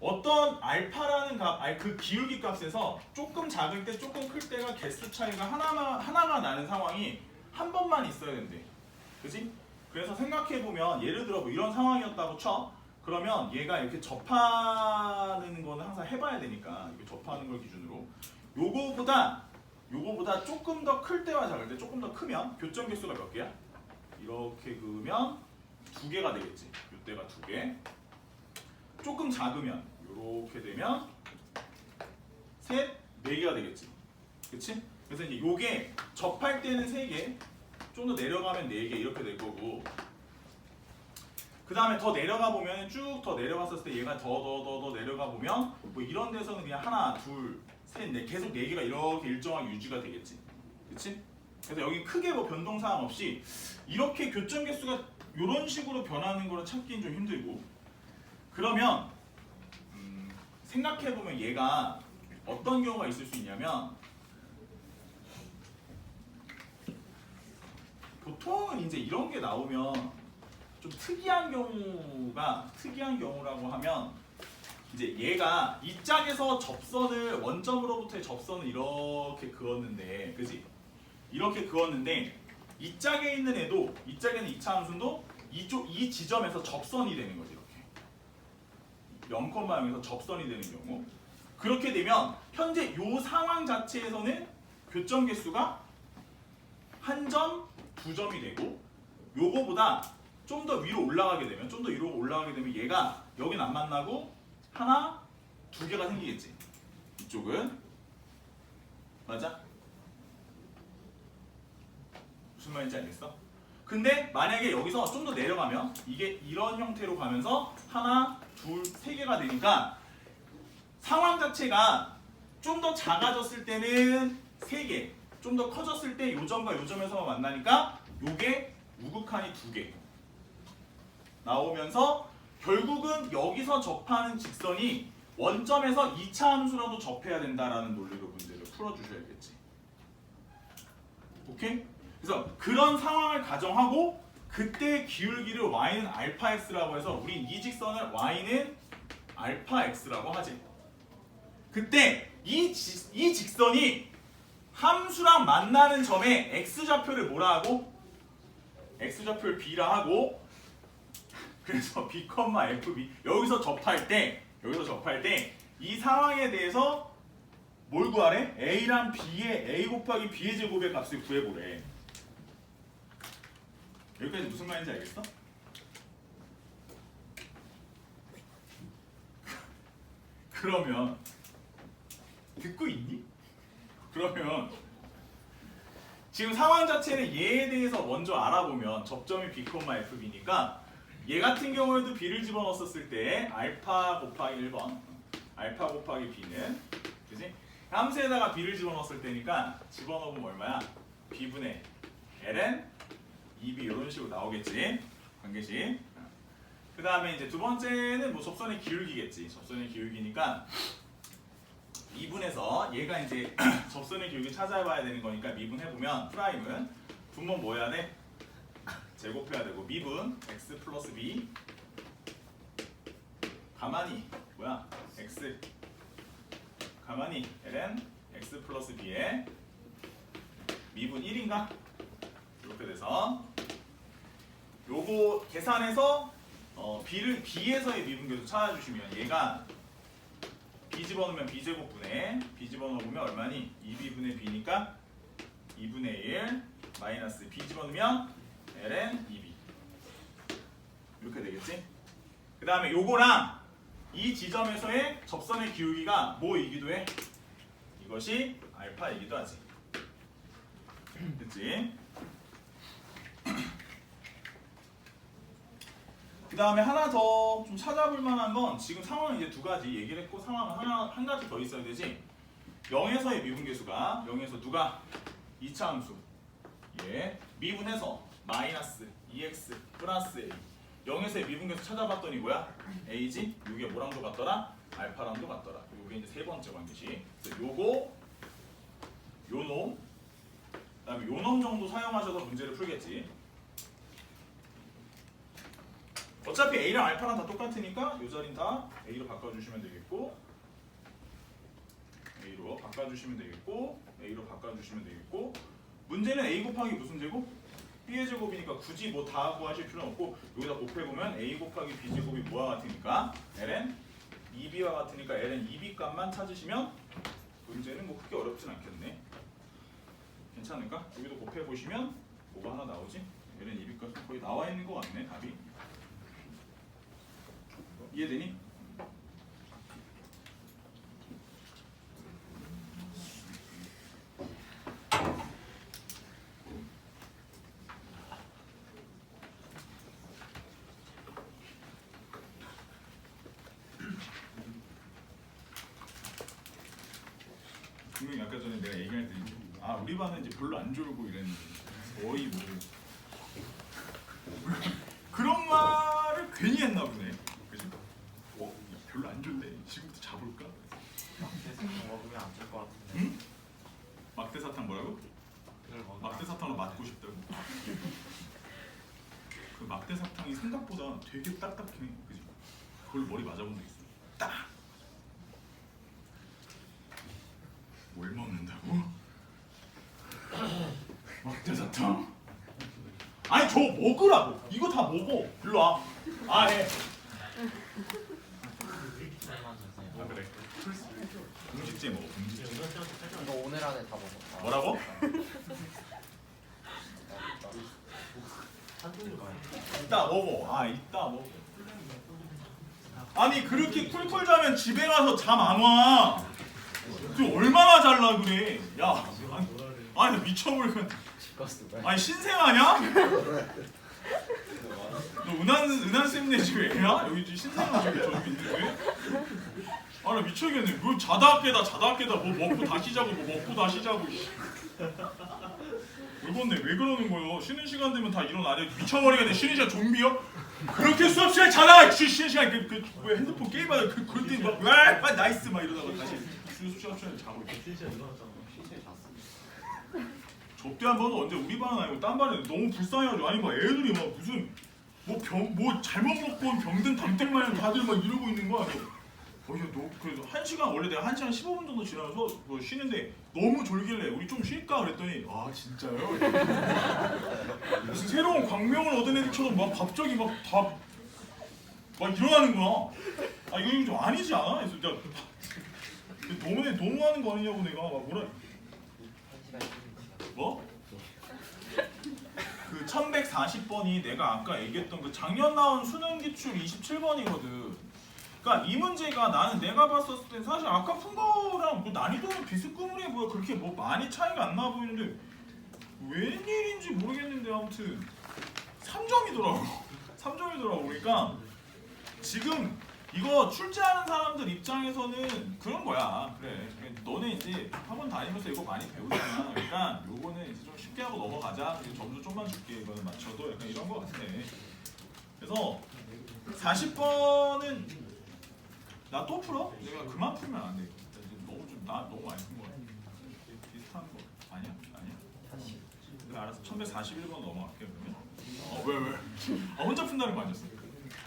어떤 알파라는 값, 그 기울기 값에서 조금 작을 때 조금 클 때가 개수 차이가 하나가 나는 상황이 한 번만 있어야 된대. 그지? 그래서 생각해보면 예를 들어 뭐 이런 상황이었다고 쳐. 그러면 얘가 이렇게 접하는 거는 항상 해봐야 되니까 이렇게 접하는 걸 기준으로 요거보다 조금 더 클 때와 작을 때, 조금 더 크면 교점 개수가 몇 개야? 이렇게 그으면 2개가 되겠지. 요때가 2개. 조금 작으면 이렇게 되면 4개가 되겠지. 그치? 그래서 이제 요게 접할 때는 3개, 좀 더 내려가면 4개 이렇게 될 거고, 그 다음에 더 내려가 보면 쭉 더 내려갔을 때 얘가 더 내려가 보면 뭐 이런 데서는 그냥 하나, 둘, 셋, 넷 계속 4개가 이렇게 일정하게 유지가 되겠지. 그치? 그래서 여기 크게 뭐 변동사항 없이 이렇게 교점 개수가 이런 식으로 변하는 거를 찾기는 좀 힘들고, 그러면 생각해보면 얘가 어떤 경우가 있을 수 있냐면 보통은 이제 이런 게 나오면 좀 특이한 경우라고 하면 이제 얘가 이 짝에서 접선을 원점으로부터의 접선을 이렇게 그었는데, 그지? 이렇게 그었는데 이 짝에 있는 애도, 이 짝에는 2차 함수도 이 지점에서 접선이 되는 거지. 이렇게 0,0에서 접선이 되는 경우, 그렇게 되면 현재 이 상황 자체에서는 교점 개수가 1점, 2점이 되고, 요거보다 좀 더 위로 올라가게 되면 얘가 여긴 안 만나고 하나, 2개가 생기겠지. 이쪽은 맞아? 무슨 말인지 알겠어? 근데 만약에 여기서 좀 더 내려가면 이게 이런 형태로 가면서 하나, 둘, 3개가 되니까 상황 자체가 좀 더 작아졌을 때는 3개, 좀 더 커졌을 때 요 점과 요 점에서만 만나니까 요게 우극한이 2개 나오면서 결국은 여기서 접하는 직선이 원점에서 2차 함수라도 접해야 된다라는 논리로 문제를 풀어주셔야겠지. 오케이? 그래서 그런 상황을 가정하고 그때 기울기를 y는 알파 x라고 해서 우린 이 직선을 y는 알파 x라고 하지. 그때 이 직선이 함수랑 만나는 점에 x좌표를 뭐라 하고? x좌표를 b라 하고, 그래서 b, fb 여기서 접할 때 이 상황에 대해서 뭘 구하래? a랑 b의 a 곱하기 b의 제곱의 값을 구해보래. 여기까지 무슨 말인지 알겠어? 그러면 듣고 있니? 그러면 지금 상황 자체는 얘에 대해서 먼저 알아보면 접점이 b, fb니까 얘 같은 경우에도 b를 집어넣었을 때 알파 곱하기 1번 알파 곱하기 b는 그지? 함수에다가 b를 집어넣었을 때니까 집어넣으면 얼마야? b분의 ln 2b 이런 식으로 나오겠지. 관계식. 그 다음에 이제 두 번째는 뭐 접선의 기울기겠지. 접선의 기울기니까 미분해서 얘가 이제 접선의 기울기 찾아봐야 되는 거니까 미분해보면 프라임은 분모 뭐 해야 돼? 제곱해야 되고 미분 x 플러스 b 가만히 뭐야? x 가만히 ln x 플러스 b에 미분 1인가? 이렇게 돼서 요거 계산해서 b에서의 미분계수 찾아주시면 얘가 b 집어넣으면 b제곱분에 b 집어넣으면 얼마니? 2b분의 b니까 2분의 1 마이너스 b 집어넣으면 ln 2b 이렇게 되겠지? 그 다음에 요거랑 이 지점에서의 접선의 기울기가 뭐이기도 해? 이것이 알파이기도 하지. 됐지? 그 다음에 하나 더 좀 찾아볼 만한 건 지금 상황은 이제 두 가지 얘기를 했고 상황은 한 가지 더 있어야 되지. 0에서의 미분계수가 0에서 누가? 2차 함수 예 미분해서 마이너스 2x 플러스 a 0에서의 미분계수 찾아봤더니 뭐야? a지? 이게 뭐랑도 같더라? 알파랑도 같더라. 이게 이제 세 번째 관계식. 그래서 요거 요놈 그다음에 요놈 정도 사용하셔서 문제를 풀겠지. 어차피 a랑 알파랑 다 똑같으니까 요 자리는 다 a로 바꿔주시면 되겠고 a로 바꿔주시면 되겠고 a로 바꿔주시면 되겠고 문제는 a 곱하기 무슨 제곱? b의 제곱이니까 굳이 뭐 다 구하실 필요는 없고 여기다 곱해보면 a 곱하기 b 제곱이 뭐와 같으니까 ln 2b와 같으니까 ln 2b 값만 찾으시면 문제는 뭐 크게 어렵진 않겠네. 괜찮을까? 여기도 곱해보시면 뭐가 하나 나오지? ln 2b 값 거의 나와 있는 것 같네 답이. 이해되니? 분명히 아까 전에 내가 얘기할 때 우리 반은 이제 별로 안 졸고 이랬는데 거의 뭐 그런 말을 괜히 했나 보네. 별로 안 좋네. 지금부터 자볼까? 막대사탕 먹으면 안 될 것 같은데. 응? 막대사탕 뭐라고? 막대사탕으로 맞고 싶다고. 그 막대사탕이 생각보다 되게 딱딱해. 그지? 그걸 머리 맞아본 적 있어. 딱. 뭘 먹는다고? 막대사탕? 아니 저 먹으라고. 이거 다 먹어. 일로 와. 해. 아 그래. 공식제 먹어. 공식제. 이거 오늘 안에 다 먹어. 뭐라고? 이따 먹어. 이따 먹어. 아니 그렇게 쿨쿨 자면 집에 가서 잠 안 와. 좀 얼마나 잘라 그래. 야. 아니 미쳐버리면. 아니 신생아냐? 너 은한 쌤네 집에 애야? 여기 신생아 저기 있는데? 나 미쳐겠네. 뭘 자다 깨다 뭐 먹고 다시 자고 뭐 먹고 다시 자고. 울겠네. 왜 그러는 거요? 쉬는 시간 되면 다 일어나래. 미쳐버리겠네. 쉬는 시간 좀비요? 그렇게 수업 시간 자다가 쉬는 시간 왜 핸드폰 게임하다 그럴 때 막 나이스 막 이러다가 다시 수업 시간에 자고. 쉬는 시간 일어났잖아. 쉬는 시간에 잤어. 접대한 번은 언제 우리 반은 아니고 딴 반에 너무 불쌍해가지고 아니 막 애들이 막 무슨 뭐 잘못 먹고 온 병든 담땡 마냥 다들 막 이러고 있는 거야. 너 그래서 1시간 원래 내가 1시간 15분 정도 지나서 뭐 쉬는데 너무 졸길래 우리 좀 쉴까 그랬더니 아 진짜요? 무슨 새로운 광명을 얻은 애들처럼 막 갑자기 막 일어나는 거야. 아 이거 좀 아니지 않아? 그래서 내가 너무 하는 거 아니냐고 내가 막 뭐라. 뭐? 그 1140번이 내가 아까 얘기했던 그 작년 나온 수능 기출 27번이거든. 그러니까 이 문제가 나는 내가 봤었을 때 사실 아까 푼 거랑 뭐 난이도는 비스꾸물해 보여. 그렇게 뭐 많이 차이가 안 나 보이는데 웬일인지 모르겠는데 아무튼 3점이더라고. 3점이더라고. 그러니까 지금 이거 출제하는 사람들 입장에서는 그런 거야. 그래. 너네 이제 학원 다니면서 이거 많이 배우잖아. 그러니까 요거는 이제 좀 쉽게 하고 넘어가자. 점수 좀만 줄게. 이거는 맞춰도 약간 이런 거 같아. 그래서 40번은 나 또 풀어? 내가 그만 풀면 안 돼. 너무 많이 푼 거야. 비슷한 거 아니야? 그래 알았어. 1141번 넘어갈게 그러면. 왜? 혼자 푼다는 거 아니었어?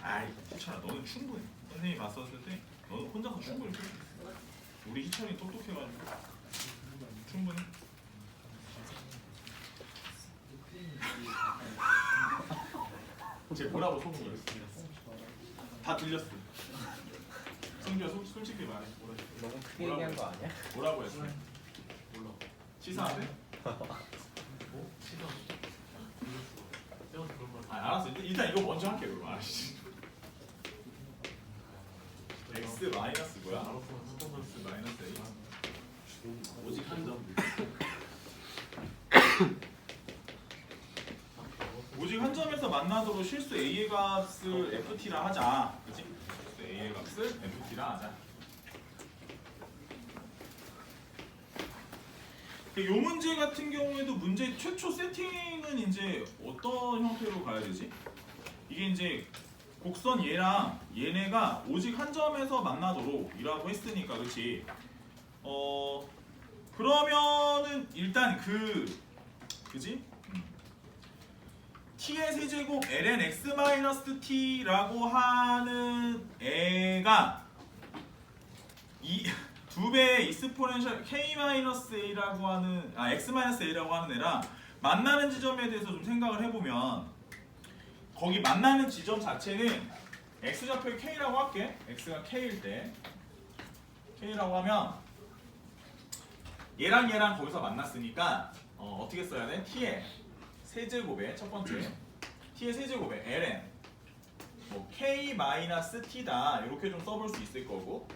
아이 희철아 너는 충분해. 선생님이 봤었을 때 너는 혼자서 충분히 풀 수 있어. 우리 희철이 똑똑해가지고 충분히. 쟤 뭐라고 속은 거였어? 다 들렸어. 성규야 솔직히 말해. 너무 크게 얘기한 거 아니야? 뭐라고 했어? 몰라. 치사하대? 알았어. 일단 이거 먼저 할게 그럼. 아씨. x 마이너스 뭐야? x 마이너스 a. 오직 한 점. 오직 한 점에서 만나도록 실수 a의 값을 ft라 하자. 그렇지? a의 값을 ft라 하자. 이 문제 같은 경우에도 문제 최초 세팅은 이제 어떤 형태로 가야 되지? 이게 이제 곡선 얘랑 얘네가 오직 한 점에서 만나도록 이라고 했으니까 그렇지? 그러면은 일단 그지? t의 세제곱 ln x-t라고 하는 애가 이 두 배의 익스포넨셜 k-a라고 하는 x-a라고 하는 애랑 만나는 지점에 대해서 좀 생각을 해보면 거기 만나는 지점 자체는 x좌표의 k라고 할게. x가 k일 때 k라고 하면 얘랑 거기서 만났으니까 어떻게 써야 돼? t의 세제곱에 첫 번째 t의 세제곱에 ln 뭐 k-t다 이렇게 좀 써볼 수 있을 거고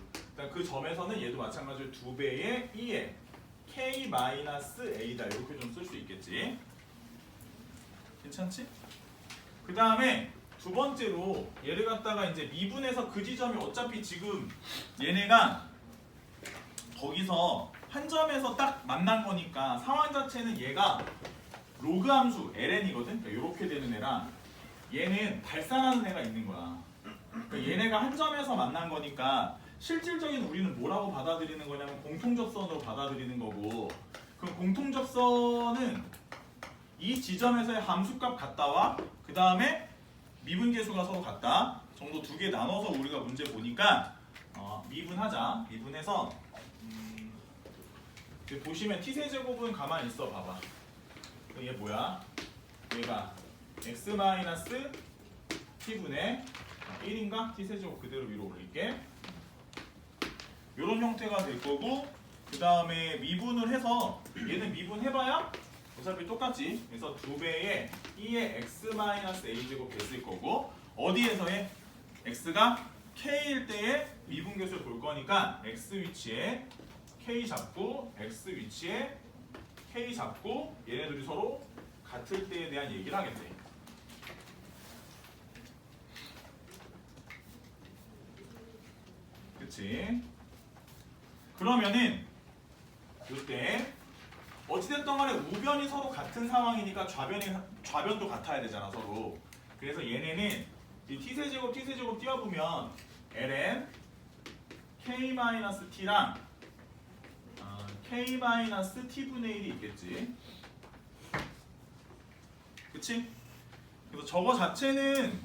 그 점에서는 얘도 마찬가지로 2배의 2의 k-a다 이렇게 좀 쓸 수 있겠지. 괜찮지? 그 다음에 두 번째로 얘를 갖다가 이제 미분해서 그 지점이 어차피 지금 얘네가 거기서 한 점에서 딱 만난 거니까 상황 자체는 얘가 로그 함수 ln이거든. 그러니까 이렇게 되는 애랑 얘는 발산하는 애가 있는 거야. 그러니까 얘네가 한 점에서 만난 거니까 실질적인 우리는 뭐라고 받아들이는 거냐면 공통접선으로 받아들이는 거고 그럼 공통접선은 이 지점에서의 함수값 같다와 그 다음에 미분계수가 서로 같다 정도 두 개 나눠서 우리가 문제 보니까 미분하자. 미분해서 보시면 t세제곱은 가만히 있어 봐봐. 얘 뭐야? 얘가 x-t분의 1인가? t세제곱 그대로 위로 올릴게. 이런 형태가 될 거고 그 다음에 미분을 해서 얘는 미분해봐야 어차피 똑같지. 그래서 2배의 2의 x-a제곱 됐을 거고 어디에서의 x가 k일 때의 미분계수를 볼 거니까 x 위치에 k 잡고 x 위치에 k 잡고 얘네들이 서로 같을 때에 대한 얘기를 하겠네. 그치? 그러면은 이때 어찌됐든 간에 우변이 서로 같은 상황이니까 좌변도 같아야 되잖아 서로. 그래서 얘네는 이 t세제곱 띄워보면 ln k-t랑 k-t분의 1이 있겠지. 그치? 그래서 저거 자체는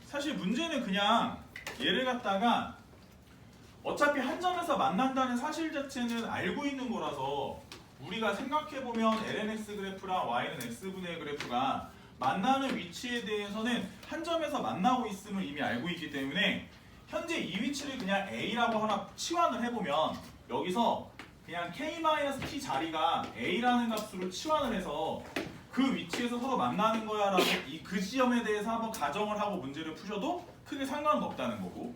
사실 문제는 그냥 얘를 갖다가 어차피 한 점에서 만난다는 사실 자체는 알고 있는 거라서 우리가 생각해보면 lnx 그래프랑 y는 x분의 그래프가 만나는 위치에 대해서는 한 점에서 만나고 있음을 이미 알고 있기 때문에 현재 이 위치를 그냥 a라고 하나 치환을 해보면 여기서 그냥 k-t 자리가 a라는 값으로 치환을 해서 그 위치에서 서로 만나는 거야 라고 그 지점에 대해서 한번 가정을 하고 문제를 푸셔도 크게 상관은 없다는 거고,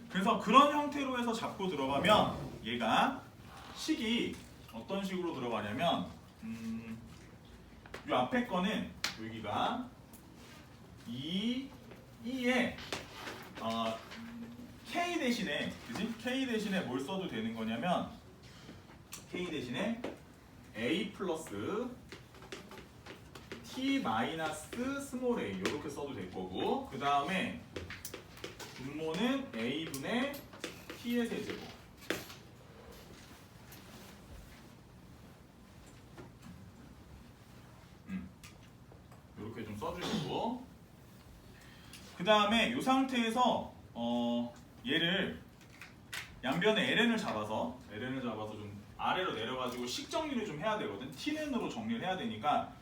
그래서 그런 형태로 해서 잡고 들어가면 얘가 식이 어떤 식으로 들어가냐면 이 앞에 거는 여기가 2에 K 대신에, 그지? K 대신에 뭘 써도 되는 거냐면 K 대신에 A 플러스 T 마이너스 스몰 a 이렇게 써도 될 거고, 그 다음에 분모는 A분의 T의 세제곱. 이렇게 좀 써주시고, 그 다음에 이 상태에서 얘를 양변에 ln을 잡아서 좀 아래로 내려가지고 식 정리를 좀 해야 되거든. tn으로 정리를 해야 되니까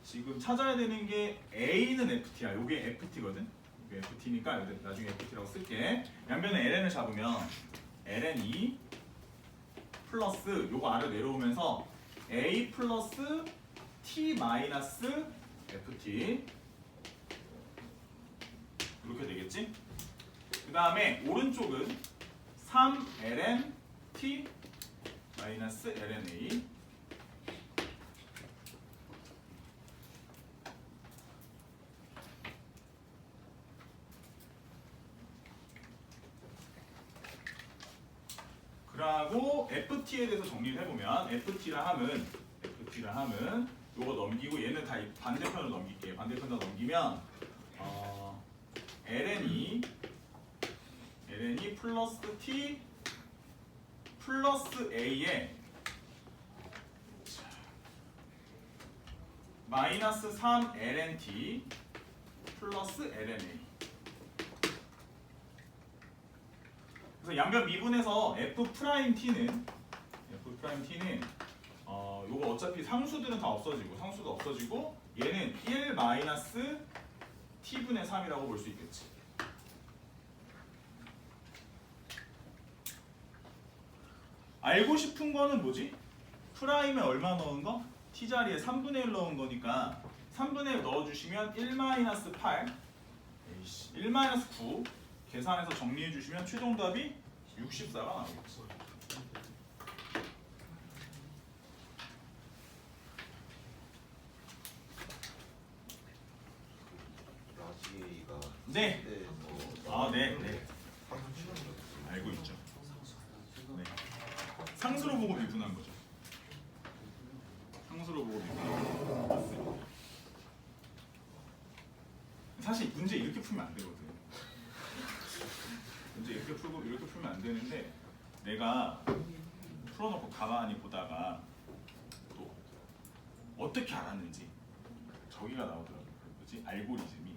지금 찾아야 되는 게 a는 ft야. 요게 ft거든. 이게 ft니까 나중에 ft라고 쓸게. 양변에 ln을 잡으면 ln2 플러스 요거 아래로 내려오면서 a 플러스 t 마이너스 ft 이렇게 되겠지? 그 다음에 오른쪽은 3ln t 마이너스 ln a 그리고 ft에 대해서 정리를 해보면 ft라 함은 요거 넘기고 얘는 다 반대편으로 넘길게요. 반대편으로 넘기면 ln이 플러스 t 플러스 a에 마이너스 3 lnt 플러스 lna. 그래서 양변 미분에서 f't는 요거 어차피 상수들은 다 없어지고 얘는 1 마이너스 t분의 3이라고 볼 수 있겠지. 알고 싶은 거는 뭐지? 프라임에 얼마 넣은 거? t 자리에 3분의 1 넣은 거니까 3분의 1 넣어주시면 1 마이너스 8, 1 마이너스 9 계산해서 정리해 주시면 최종답이 64가 나오겠지. 라지가 네. 네. 상수치는 알고 있죠. 네. 상수로 보고 미분한 거죠. 상수로 보고 미분한 거. 맞습니다. 사실 문제 이렇게 풀면 안 되거든. 문제 이렇게 풀면 안 되는데 내가 풀어놓고 가만히 보다가 또 어떻게 알았는지 저기가 나오더라고. 뭐지? 알고리즘이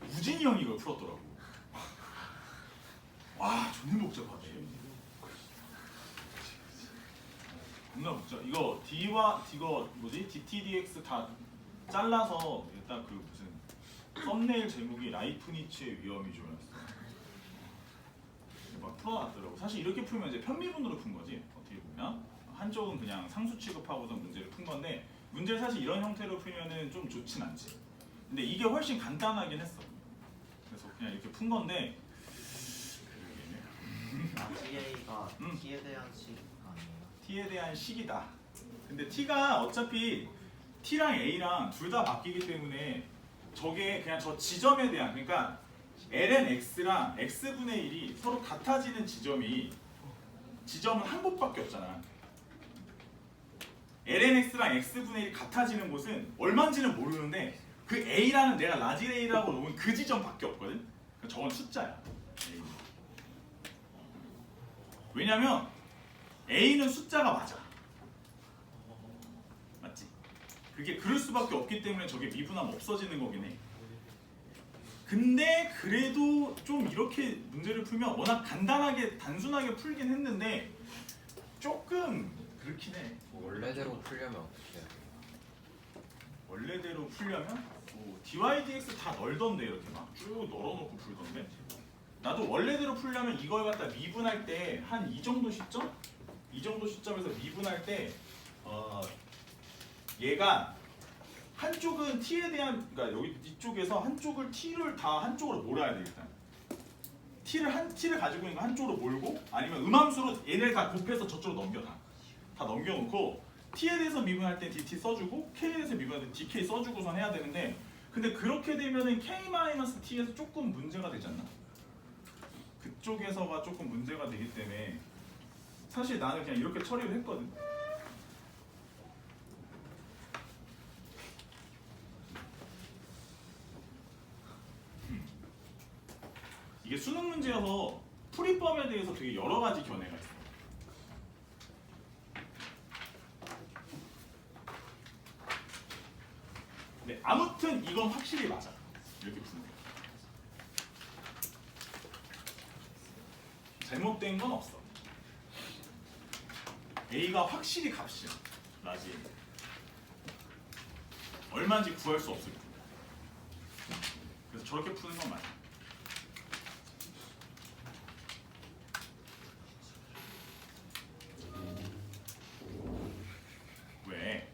우진이 형이 이걸 풀었더라고. 와, 존나 복잡하네. 존나 복잡. 이거 D와 이거 뭐지? DT, DX 다 잘라서 일단 그 무슨 썸네일 제목이 라이프니츠의 위험이죠였어. 막 풀어놨더라고. 사실 이렇게 풀면 이제 편미분으로 푼 거지. 어떻게 보면 한쪽은 그냥 상수 취급하고서 문제를 푼 건데 문제를 사실 이런 형태로 풀면은 좀 좋진 않지. 근데 이게 훨씬 간단하긴 했어. 그래서 그냥 이렇게 푼 건데. TA가 T에 대한 식 아니에요? T에 대한 식이다. 근데 T가 어차피 T랑 A랑 둘 다 바뀌기 때문에 저게 그냥 저 지점에 대한, 그러니까 lnx랑 x분의 1이 서로 같아지는 지점은 한 곳밖에 없잖아. lnx랑 x분의 1이 같아지는 곳은 얼마인지는 모르는데 그 a라는 내가 라지 a라고 놓은 그 지점밖에 없거든. 그러니까 저건 숫자야. 왜냐면 a는 숫자가 맞아. 맞지? 그게 그럴 수밖에 없기 때문에 저게 미분하면 없어지는 거긴 해. 근데 그래도 좀 이렇게 문제를 풀면 워낙 간단하게 단순하게 풀긴 했는데 조금 그렇긴 해. 원래대로 풀려면 어떻게 해야 돼요? 원래대로 풀려면 dy dx 다 널던데 이렇게 막 쭉 널어놓고 풀던데. 나도 원래대로 풀려면 이걸 갖다 미분할 때 한 이 정도 시점? 이 정도 시점에서 미분할 때 얘가 한쪽은 t에 대한, 그러니까 여기 이쪽에서 한쪽을 t를 다 한쪽으로 몰아야 돼 일단. t를 가지고 있는 거 한쪽으로 몰고, 아니면 음함수로 얘네를 다 곱해서 저쪽으로 넘겨 다 넘겨놓고 t에 대해서 미분할 때 dt 써주고 k에 대해서 미분할 때 dk 써주고선 해야 되는데, 근데 그렇게 되면은 k-t에서 조금 문제가 되지 않나? 그쪽에서가 조금 문제가 되기 때문에 사실 나는 그냥 이렇게 처리를 했거든. 이게 수능 문제여서 풀이법에 대해서 되게 여러 가지 견해가 있어. 네, 아무튼 이건 확실히 맞아. 이렇게 푸는 거. 잘못된 건 없어. A가 확실히 값이야. 라지. 얼마인지 구할 수 없을 뿐. 그래서 저렇게 푸는 건 맞아. 왜?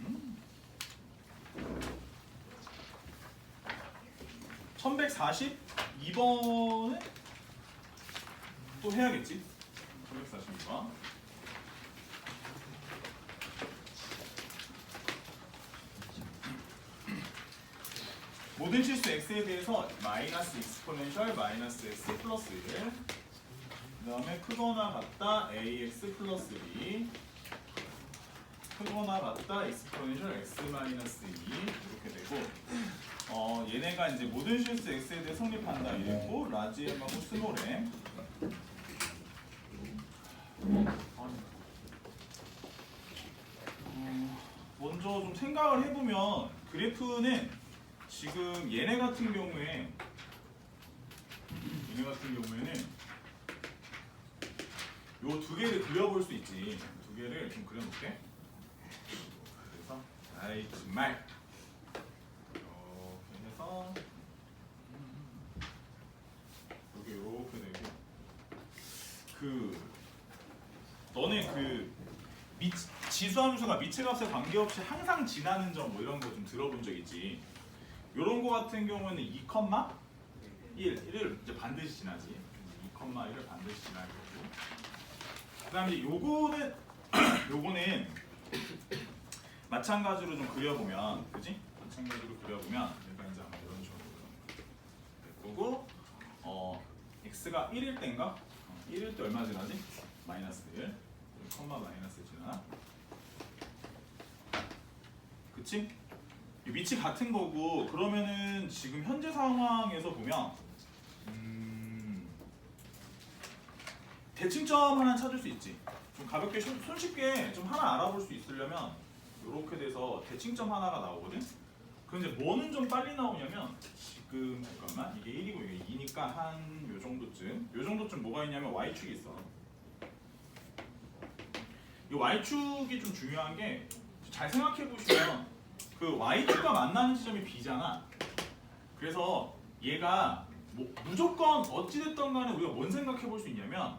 음. 1142번에 또 해야겠지? 1142번. 모든 실수 x에 대해서 마이너스 익스포넨셜 마이너스 x 플러스 1, 그 다음에 크거나 같다 ax 플러스 2, 크거나 같다 익스포넨셜 x 마이너스 2 이렇게 되고, 얘네가 이제 모든 실수 x에 대해 성립한다 이랬고, 라지 m하고 스몰 m. 먼저 좀 생각을 해보면 그래프는 지금 얘네 같은 경우에는 요 두 개를 그려볼 수 있지. 두 개를 좀 그려놓을게. 그래서 아이 정말 이렇게 해서 여기 이렇게 되고, 너네 지수함수가 미치값에 관계없이 항상 지나는 점 뭐 이런 거 좀 들어본 적 있지. 요런 거 같은 경우에는 2,1을 이제 반드시 지나지. 2,1을 반드시 지날 거고. 그다음에 요거는 마찬가지로 좀 그려보면, 그지? 마찬가지로 그려보면 얘가 이제 아마 이런 식으로 될 거고, x가 1일 때인가? 1일 때 얼마 지나지? 마이너스 1, 컴마 마이너스 지나. 그치? 위치 같은 거고, 그러면은 지금 현재 상황에서 보면 대칭점 하나 찾을 수 있지. 좀 가볍게 손쉽게 좀 하나 알아볼 수 있으려면 이렇게 돼서 대칭점 하나가 나오거든. 그런데 뭐는 좀 빨리 나오냐면, 지금 잠깐만, 이게 1이고 이게 2니까 한 요 정도쯤 뭐가 있냐면 y축이 있어. 이 y축이 좀 중요한 게, 잘 생각해 보시면 그 y축과 만나는 지점이 b잖아. 그래서 얘가 뭐 무조건 어찌됐든 간에 우리가 뭔 생각해 볼 수 있냐면,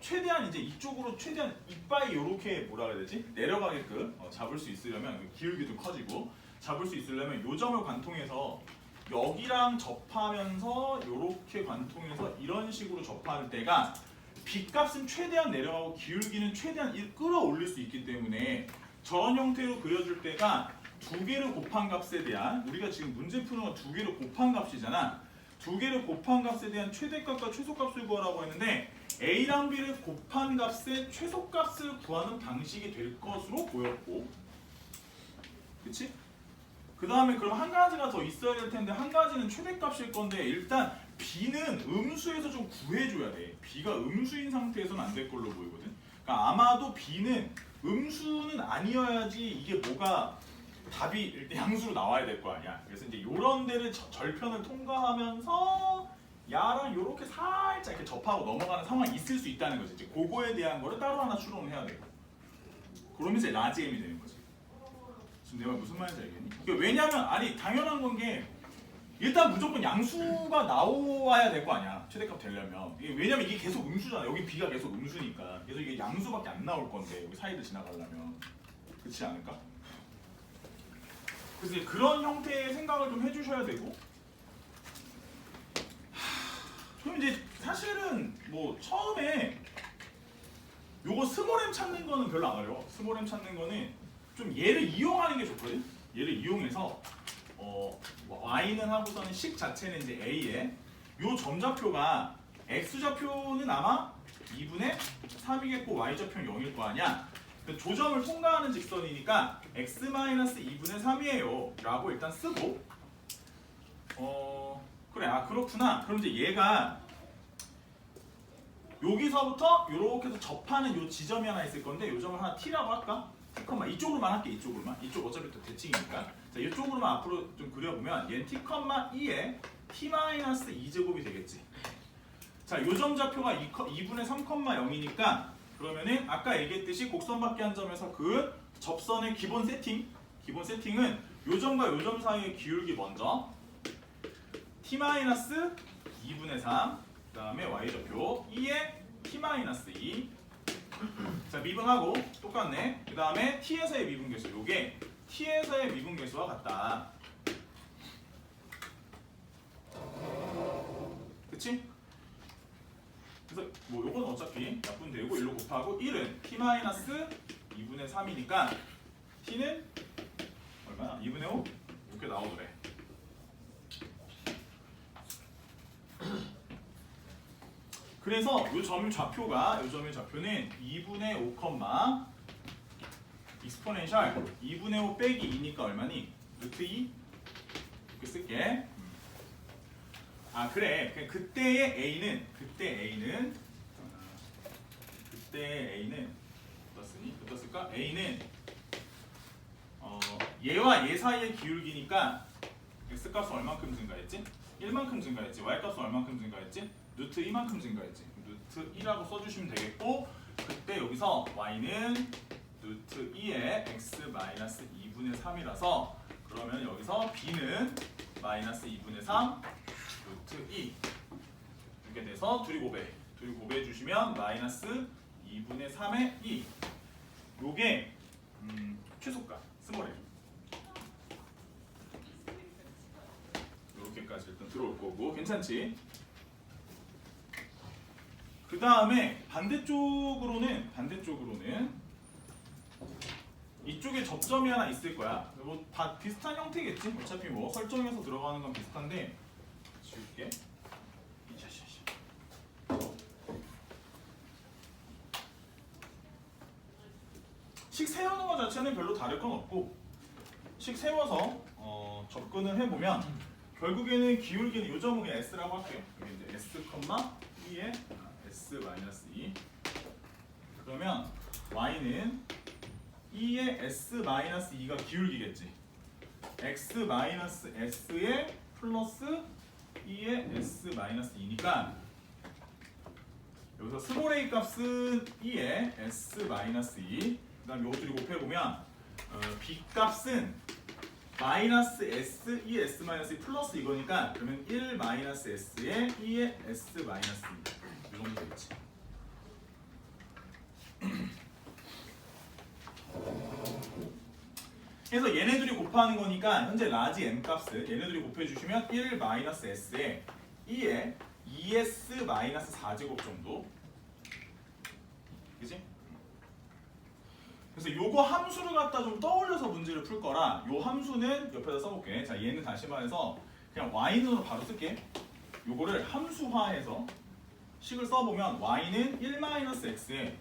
최대한 이제 이쪽으로 최대한 이빨이 요렇게 뭐라 그래야 되지? 내려가게끔 잡을 수 있으려면, 기울기도 커지고 잡을 수 있으려면 요 점을 관통해서 여기랑 접하면서 요렇게 관통해서 이런 식으로 접할 때가 B값은 최대한 내려가고 기울기는 최대한 끌어올릴 수 있기 때문에 저런 형태로 그려줄 때가 두 개를 곱한 값에 대한, 우리가 지금 문제 푸는 건 두 개를 곱한 값이잖아. 두 개를 곱한 값에 대한 최대값과 최소값을 구하라고 했는데, A랑 B를 곱한 값의 최소값을 구하는 방식이 될 것으로 보였고, 그치? 그 다음에 그럼 한 가지가 더 있어야 될 텐데, 한 가지는 최대값일 건데, 일단 B는 음수에서 좀 구해줘야 돼. B가 음수인 상태에서는 안 될 걸로 보이거든. 그러니까 아마도 B는 음수는 아니어야지 이게 뭐가 답이 일단 양수로 나와야 될 거 아니야. 그래서 이제 요런 데를 절편을 통과하면서 야랑 요렇게 살짝 이렇게 접하고 넘어가는 상황이 있을 수 있다는 거지. 이제 그거에 대한 거를 따로 하나 추론을 해야 되고. 그러면 이제 라지 M이 되는 거지. 지금 내가 무슨 말인지 알겠니? 그러니까 왜냐면 아니 당연한 건 게 일단 무조건 양수가 나와야 될 거 아니야. 최대값 되려면. 왜냐면 이게 계속 음수잖아. 여기 B가 계속 음수니까. 그래서 이게 양수밖에 안 나올 건데 여기 사이를 지나가려면. 그렇지 않을까? 그래서 이제 그런 형태의 생각을 좀 해주셔야 되고. 그럼 이제 사실은 뭐 처음에 요거 스몰 M 찾는 거는 별로 안 어려워. 스몰 M 찾는 거는 좀 얘를 이용하는 게 좋거든. 얘를 이용해서 y는 하고서는 식 자체는 이제 a에 요 점좌표가 x 좌표는 아마 2분의 3이겠고 y 좌표는 0일 거 아니야. 그 조점을 통과하는 직선이니까 x-2분의 3이에요 라고 일단 쓰고 그래 그렇구나. 그럼 이제 얘가 여기서부터 이렇게 해서 접하는 요 지점이 하나 있을 건데 요 점을 하나 t라고 할까? t, 이쪽으로만 할게. 이쪽으로만. 이쪽 어차피 또 대칭이니까. 자, 이쪽으로만 앞으로 좀 그려보면 얘는 t,2에 t-2제곱이 되겠지. 자, 요 점 좌표가 2분의 3,0이니까 그러면은 아까 얘기했듯이 곡선밖에 한 점에서 그 접선의 기본 세팅은 요 점과 요 점 사이의 기울기 먼저 t-2분의 3 그 다음에 y좌표 2에 t-2 자 미분하고 똑같네. 그 다음에 t에서의 미분계수 요게 t에서의 미분계수와 같다. 그치? 그래서 뭐 요건 어차피 약분되고 1로 곱하고 1은 t-2분의 3이니까 t는 얼마야? 2분의 5? 이렇게 나오더래. 그래서 요 점의 좌표는 2분의 5, 익스포넨셜 2분의 5 빼기 2니까 얼마니? 루트 2 이렇게 쓸게. 그래. 그때의 A는 어떻습니까? A는 얘와 얘 사이의 기울기니까 x 값은 얼만큼 증가했지? 1만큼 증가했지. y 값은 얼만큼 증가했지? 루트 2만큼 증가했지. 루트 2라고 써주시면 되겠고 그때 여기서 y는 루트 2에 x-2분의 3이라서 그러면 여기서 b는 마이너스 2분의 3 루트 2 이렇게 돼서 둘이 곱해 주시면 마이너스 2분의 3의 2 요게 최소값 스몰 m 요렇게까지 일단 들어올 거고 괜찮지? 그 다음에 반대쪽으로는 이쪽에 접점이 하나 있을 거야. 뭐 다 비슷한 형태겠지? 어차피 뭐 설정해서 들어가는 건 비슷한데 지울게. 식 세우는 것 자체는 별로 다를 건 없고 식 세워서 접근을 해보면 결국에는 기울기는 요 점은 그냥 s라고 할게요. 여기 이제 s, 2에 s-2 그러면 y는 2의 s-2가 기울기겠지. x-s에 플러스 2의 s-2니까 여기서 스몰 a 값은 2의 s-2 그 다음 요것들이 곱해보면 b 값은 마이너스 s, 2s 마이너스 플러스 이거니까 그러면 1 마이너스 s에 2의 s 마이너스 2 이 정도 되겠지. 그래서 얘네들이 곱하는 거니까 현재 라지 m 값을 얘네들이 곱해주시면 1 마이너스 s에 2에 2s 마이너스 4제곱 정도. 그치? 그래서 요거 함수를 갖다 좀 떠올려서 문제를 풀 거라 요 함수는 옆에다 써볼게. 자 얘는 다시 말해서 그냥 y는으로 바로 쓸게. 요거를 함수화해서 식을 써보면 y는 1-x에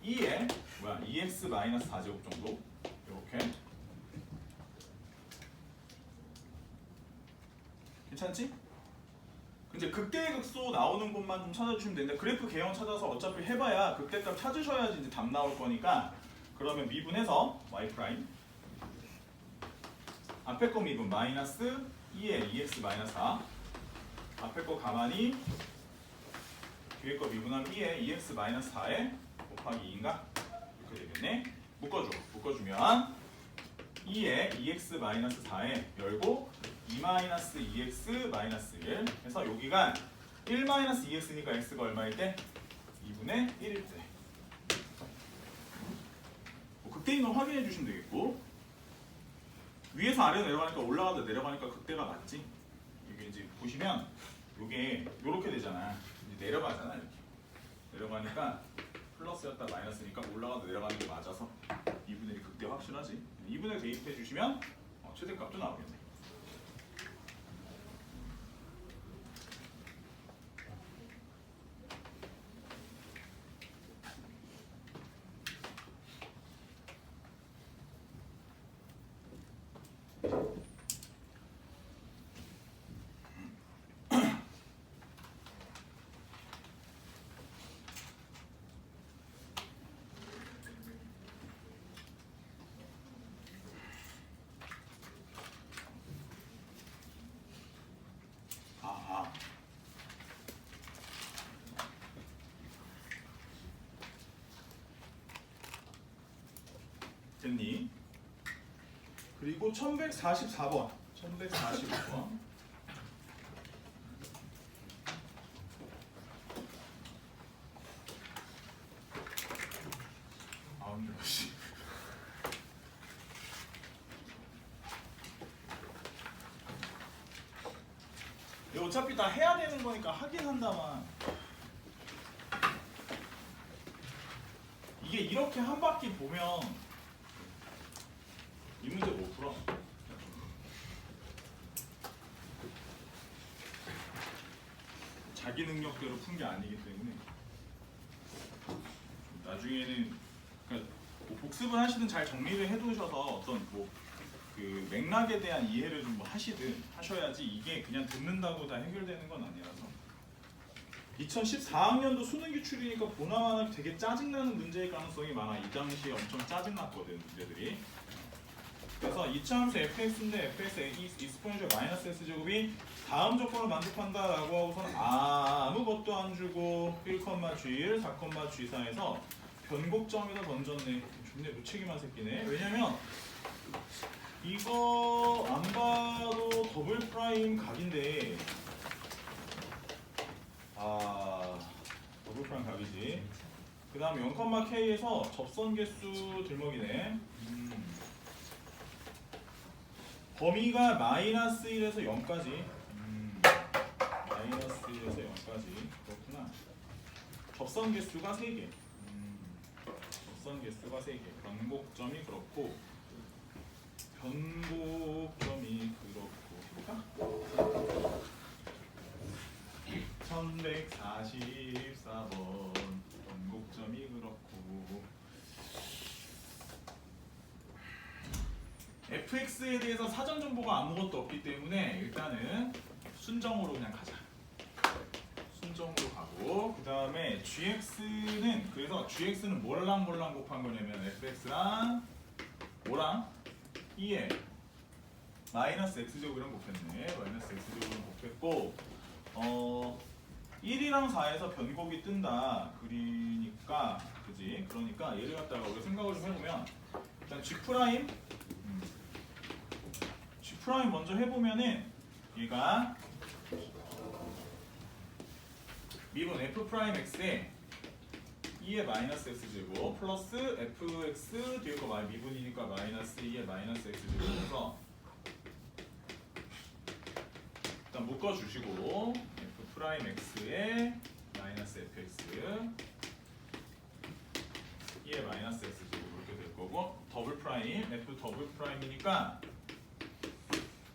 2에 2x 4제곱 정도 이렇게 괜찮지? 이제 극대극소 나오는 곳만 좀 찾아주시면 되는데 그래프 개형 찾아서 어차피 해봐야 극대값 찾으셔야지 이제 답 나올 거니까 그러면 미분해서 y 프라임 앞에 거 미분 마이너스 2에 2x 마이너스 4 앞에 거 가만히 뒤에 거 미분하면 2에 2x 마이너스 4에 곱하기 2인가? 이렇게 되겠네. 묶어주면 2에 2x 마이너스 4에 열고 2 마이너스 2x 마이너스 1 해서 여기가 1 마이너스 2x니까 x가 얼마일 때? 2분의 1일 때. 극대인 건 확인해 주시면 되겠고 위에서 아래로 내려가니까 올라가다 내려가니까 극대가 맞지? 이게 이제 보시면 이게 이렇게 되잖아. 이제 내려가잖아 이렇게. 내려가니까 플러스였다 마이너스니까 올라가다 내려가는 게 맞아서 2분의 1 극대 확실하지? 2분의 1 대입해 주시면 최대값도 나오겠네. 아하. 됐니? 그리고 1144번. 1145번. 역시. 이거 어차피 다 해야 되는 거니까 하긴 한다만 이게 이렇게 한 바퀴 보면 이 문제 못 풀어. 자기 능력대로 푼 게 아니기 때문에 나중에는 그러니까 뭐 복습을 하시든 잘 정리를 해두셔서 어떤 그 맥락에 대한 이해를 좀 뭐 하시든 하셔야지 이게 그냥 듣는다고 다 해결되는 건 아니라서 2014학년도 수능 기출이니까 보나마나 되게 짜증나는 문제일 가능성이 많아. 이 당시에 엄청 짜증났거든 문제들이. 그래서 이차함수 fx인데 fx의 익스포넨셜 마이너스 x제곱이 다음 조건을 만족한다라고 하고서는 아무것도 안 주고 1,g1, 4,g4에서 변곡점에다 던졌네. 존내 무책임한 새끼네. 왜냐면 이거 안 봐도 더블 프라임 각인데 더블 프라임 각이지. 그 다음 0,k에서 접선 개수 들먹이네. 범위가 마이너스 1에서 0까지. 마이너스 1에서 0까지. 그렇구나. 접선 개수가 3개. 접선 개수가 3개. 변곡점이 그렇고 변곡점이 그렇고 해볼까? 1144번 변곡점이 그렇고 fx에 대해서 사전 정보가 아무것도 없기 때문에 일단은 순정으로 그냥 가자. 순정으로 가고 그 다음에 gx는 그래서 gx는 뭐랑 곱한 거냐면 fx랑 뭐랑 2에 마이너스 x제곱이랑 곱했네. 마이너스 x제곱이랑 곱했고 1이랑 4에서 변곡이 뜬다. 그러니까 그지? 그러니까 얘를 갖다가 우리가 생각을 좀 해보면 일단 g 프라임 먼저 해보면은 얘가 미분 f 프라임 x에 2의 마이너스 x제곱 플러스 fx 뒤에 거 미분이니까 마이너스 2의 마이너스 x제곱에서 일단 묶어주시고 f 프라임 x에 마이너스 fx 2의 마이너스 x제곱 이렇게 될 거고 더블 프라임 f 더블 프라임이니까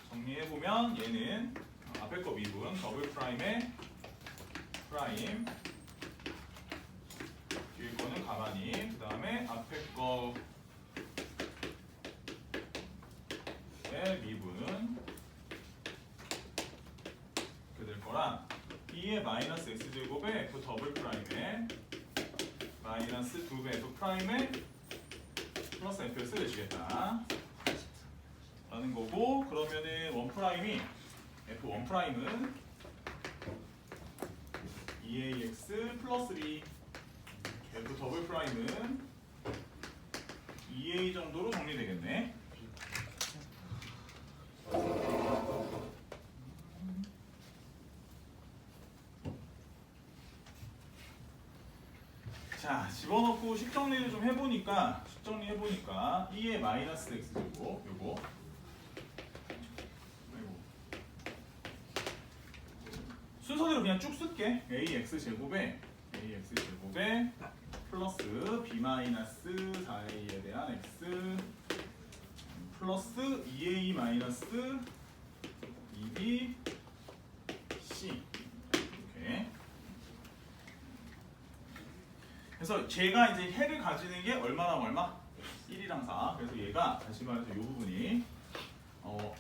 정리해보면 얘는 앞에 거 미분 더블 프라임에 프라임 뒤에 거는 가만히 그 다음에 앞에 거의 미분 이렇게 될 거랑 x 제곱에 f 더블 프라임에 마이너스 2배 f 프라임에 플러스 fx 되시겠다 라는 거고, 그러면은 1 프라임이 f1 프라임은 2ax 플러스 b, f 더블 프라임은 2a 정도로 정리되겠네. 자, 집어넣고 식 정리를 좀 해보니까 2의 마이너스 x 제곱 요거 순서대로 그냥 쭉 쓸게. ax 제곱에 플러스 b 마이너스 4a에 대한 x 플러스 2a 마이너스 2b c 이렇게. 그래서 제가 이제 해를 가지는 게 얼마랑 얼마? 1이랑 4. 그래서 얘가 다시 말해서 이 부분이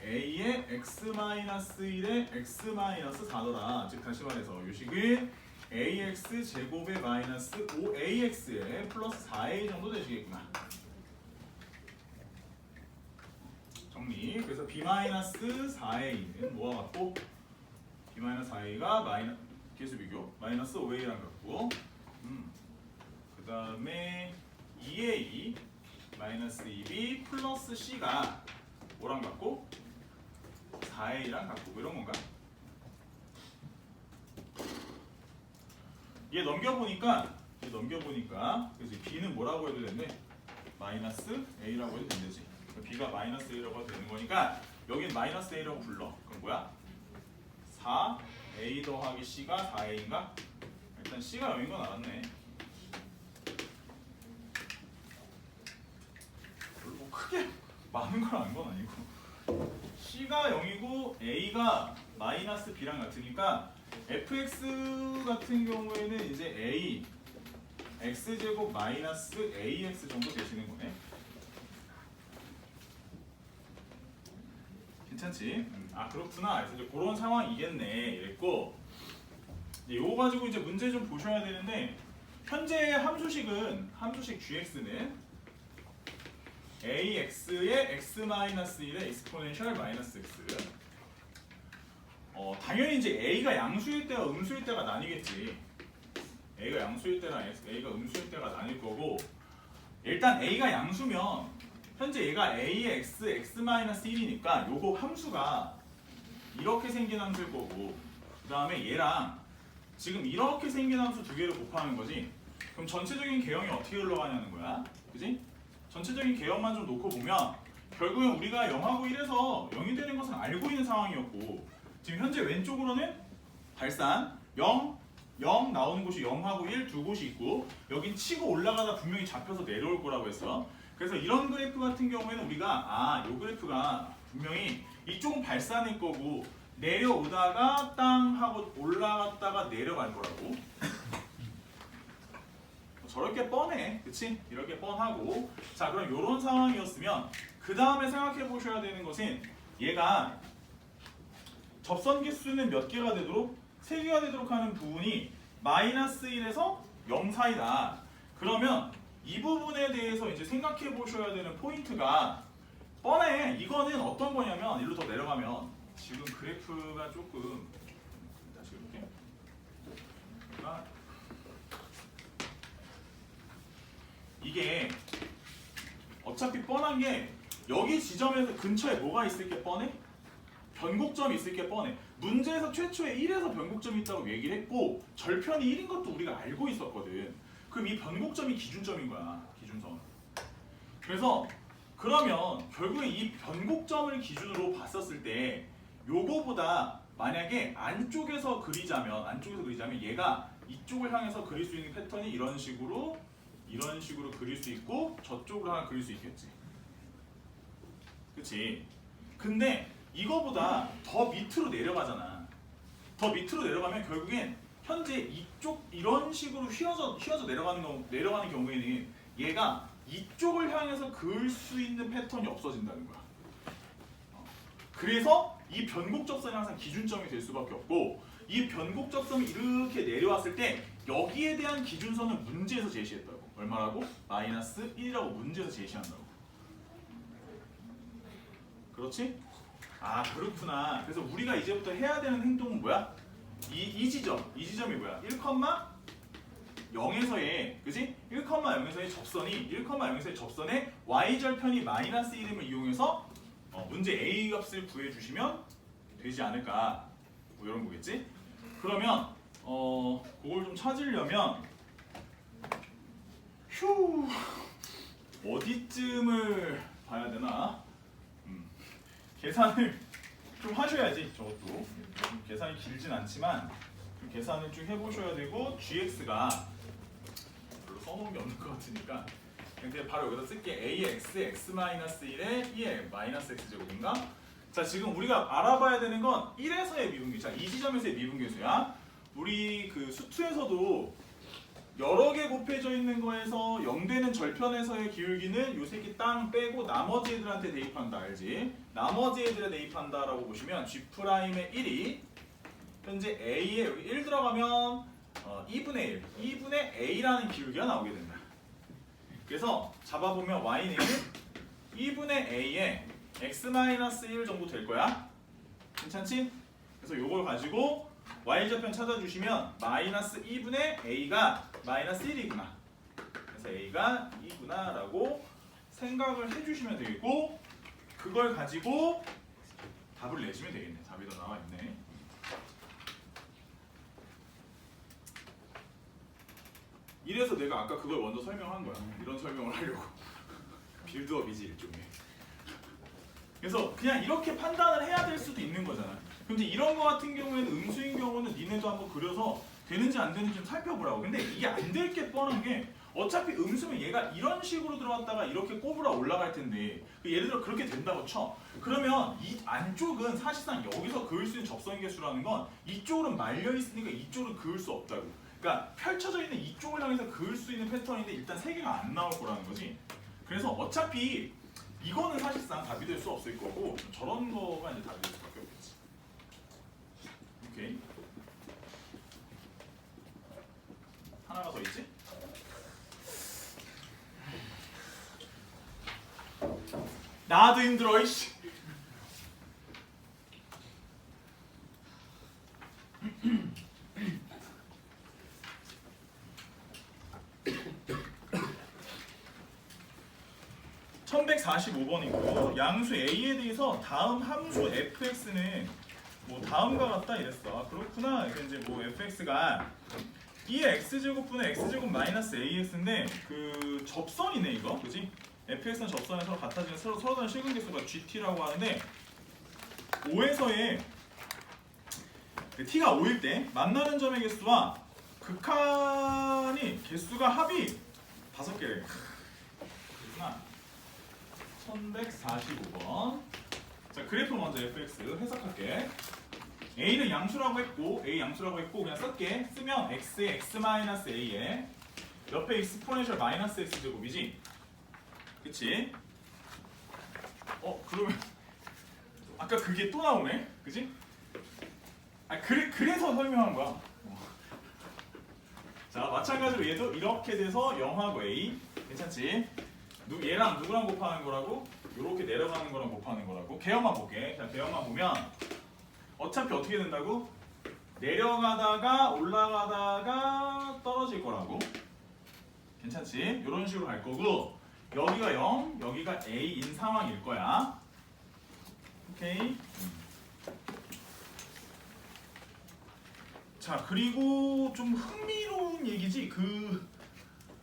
a의 x-1에 x-4더라. 즉 다시 말해서 이 식은 ax 제곱의 마이너스 5ax에 플러스 4a 정도 되시겠구나. 정리. 그래서 b-4a는 뭐와 같고, b-4a가 계수 비교 마이너스 5a랑 같고, 그 다음에 2a 마이너스 2b 플러스 c가 뭐랑 같고 4a랑 같고 뭐 이런 건가? 얘 넘겨보니까 그래서 b는 뭐라고 해도 된대? 마이너스 a라고 해도 된대지. b가 마이너스 a라고 해도 되는 거니까 여긴 마이너스 a라고 불러. 그럼 뭐야? 4a 더하기 c가 4a인가? 일단 c가 0인 건 알았네. 뭐 크게 많은 건 아닌 건 아니고, c가 0이고 a가 마이너스 b랑 같으니까 fx 같은 경우에는 이제 a x제곱 마이너스 ax 정도 되시는 거네. 괜찮지? 아 그렇구나. 그래서 이제 그런 상황이겠네 이랬고, 이거 가지고 이제 문제 좀 보셔야 되는데, 현재 함수식 gx는 ax의 x-1의 exponential 마이너스 x. 당연히 이제 a가 양수일 때와 음수일 때가 나뉘겠지. a가 양수일 때랑 a가 음수일 때가 나뉠 거고, 일단 a가 양수면 현재 얘가 a의 x-1이니까 요거 함수가 이렇게 생긴 함수일 거고, 그 다음에 얘랑 지금 이렇게 생긴 함수 두 개를 곱하는 거지. 그럼 전체적인 개형이 어떻게 흘러가냐는 거야. 그지? 전체적인 개형만 좀 놓고 보면 결국엔 우리가 0하고 1에서 0이 되는 것은 알고 있는 상황이었고, 지금 현재 왼쪽으로는 발산 0, 0 나오는 곳이 0하고 1 두 곳이 있고, 여긴 치고 올라가다 분명히 잡혀서 내려올 거라고 했어. 그래서 이런 그래프 같은 경우에는 우리가 이 그래프가 분명히 이쪽은 발산일 거고 내려오다가 땅 하고 올라갔다가 내려갈 거라고. 저렇게 뻔해, 그치? 이렇게 뻔하고. 자, 그럼 이런 상황이었으면 그 다음에 생각해 보셔야 되는 것은 얘가 접선 개수는 몇 개가 되도록? 3개가 되도록 하는 부분이 마이너스 1에서 0 사이다. 그러면 이 부분에 대해서 이제 생각해 보셔야 되는 포인트가 뻔해. 이거는 어떤 거냐면, 일로 더 내려가면 지금 그래프가 조금 다시 이렇게 이게 어차피 뻔한 게 여기 지점에서 근처에 뭐가 있을 게 뻔해? 변곡점이 있을 게 뻔해. 문제에서 최초에 1에서 변곡점이 있다고 얘기를 했고, 절편이 1인 것도 우리가 알고 있었거든. 그럼 이 변곡점이 기준점인 거야, 기준선. 그래서 그러면 결국에 이 변곡점을 기준으로 봤었을 때 요거보다 만약에 안쪽에서 그리자면 얘가 이쪽을 향해서 그릴 수 있는 패턴이 이런 식으로 그릴 수 있고, 저쪽으로 하나 그릴 수 있겠지. 그치? 근데 이거보다 더 밑으로 내려가잖아. 더 밑으로 내려가면 결국엔 현재 이쪽 이런 식으로 휘어져 내려가는 경우에는 얘가 이쪽을 향해서 그을 수 있는 패턴이 없어진다는 거야. 그래서 이 변곡 접선이 항상 기준점이 될 수밖에 없고, 이 변곡 접점이 이렇게 내려왔을 때 여기에 대한 기준선을 문제에서 제시했다고. 얼마라고? 마이너스 1이라고 문제에서 제시한다고. 그렇지? 아 그렇구나. 그래서 우리가 이제부터 해야 되는 행동은 뭐야? 이 지점이 뭐야? 1,0에서의 그지? 1,0에서의 접선이 1,0에서의 접선에 y절편이 마이너스 1임을 이용해서 문제 a 값을 구해주시면 되지 않을까 뭐 이런 거겠지? 그러면 그걸 좀 찾으려면 어디쯤을 봐야 되나? 계산을 좀 하셔야지. 저것도 계산이 길진 않지만 좀 계산을 쭉 해보셔야 되고 gx가 별로 써놓은 게 없는 것 같으니까 그냥 바로 여기다 쓸게. ax x-1에 2의 마이너스 x제곱인가? 자 지금 우리가 알아봐야 되는 건 1에서의 미분계. 자 이 지점에서의 미분계수야. 우리 그 수투에서도 여러 개 곱해져 있는 거에서 0되는 절편에서의 기울기는 요 새끼 땅 빼고 나머지 애들한테 대입한다. 알지? 나머지 애들에 대입한다라고 보시면 G'의 1이 현재 A에 여기 1 들어가면 2분의 1, 2분의 A라는 기울기가 나오게 된다. 그래서 잡아보면 Y는 2분의 A에 X-1 정도 될 거야. 괜찮지? 그래서 요걸 가지고 Y좌편 찾아주시면 마이너스 2분의 A가 마이너스 1이구나. 그래서 A가 2구나 라고 생각을 해주시면 되겠고 그걸 가지고 답을 내시면 되겠네. 답이 더 나와 있네. 이래서 내가 아까 그걸 먼저 설명한 거야. 이런 설명을 하려고. 빌드업이지 일종의. 그래서 그냥 이렇게 판단을 해야 될 수도 있는 거잖아. 근데 이런 거 같은 경우에는 음수인 경우는 니네도 한번 그려서 되는지 안 되는지 좀 살펴보라고. 근데 이게 안 될 게 뻔한 게 어차피 음수면 얘가 이런 식으로 들어왔다가 이렇게 꼬부라 올라갈 텐데 예를 들어 그렇게 된다고 쳐. 그러면 이 안쪽은 사실상 여기서 그을 수 있는 접선 개수라는 건 이쪽으로 말려 있으니까 이쪽으로 그을 수 없다고. 그러니까 펼쳐져 있는 이쪽을 향해서 그을 수 있는 패턴인데 일단 세 개가 안 나올 거라는 거지. 그래서 어차피 이거는 사실상 답이 될 수 없을 거고 저런 거가 이제 답이 될 수밖에 없겠지. 오케이. 하나가 더 있지? 나도 힘들어 이씨. (1145번이고) 양수 a에 대해서 다음 함수 fx는 뭐 다음과 같다 이랬어. 아, 그렇구나. 이게 이제 뭐 fx가 2의 x제곱분의 x제곱 마이너스 ax인데 그 접선이네 이거, 그지? fx는 접선에 서로 같아지는 서로 다른 실근 개수가 gt라고 하는데 5에서의 t가 5일 때 만나는 점의 개수와 극한이 개수가 합이 5개래. 그렇구나. 1145번. 자 그래프 먼저 fx 해석할게. a는 양수라고 했고 a 양수라고 했고 그냥 쓸게. 쓰면 x에 x-a에 옆에 익스포넨셜 마이너스 x 제곱이지. 그치? 그러면 아까 그게 또 나오네. 그치? 아 그래서 설명한 거야. 자 마찬가지로 얘도 이렇게 돼서 0하고 a. 괜찮지? 얘랑 누구랑 곱하는 거라고? 이렇게 내려가는 거랑 곱하는 거라고. 개형만 볼게. 자, 개형만 보면 어차피 어떻게 된다고? 내려가다가 올라가다가 떨어질 거라고. 괜찮지? 이런 식으로 갈 거고 여기가 0, 여기가 a인 상황일 거야. 오케이? 자, 그리고 좀 흥미로운 얘기지.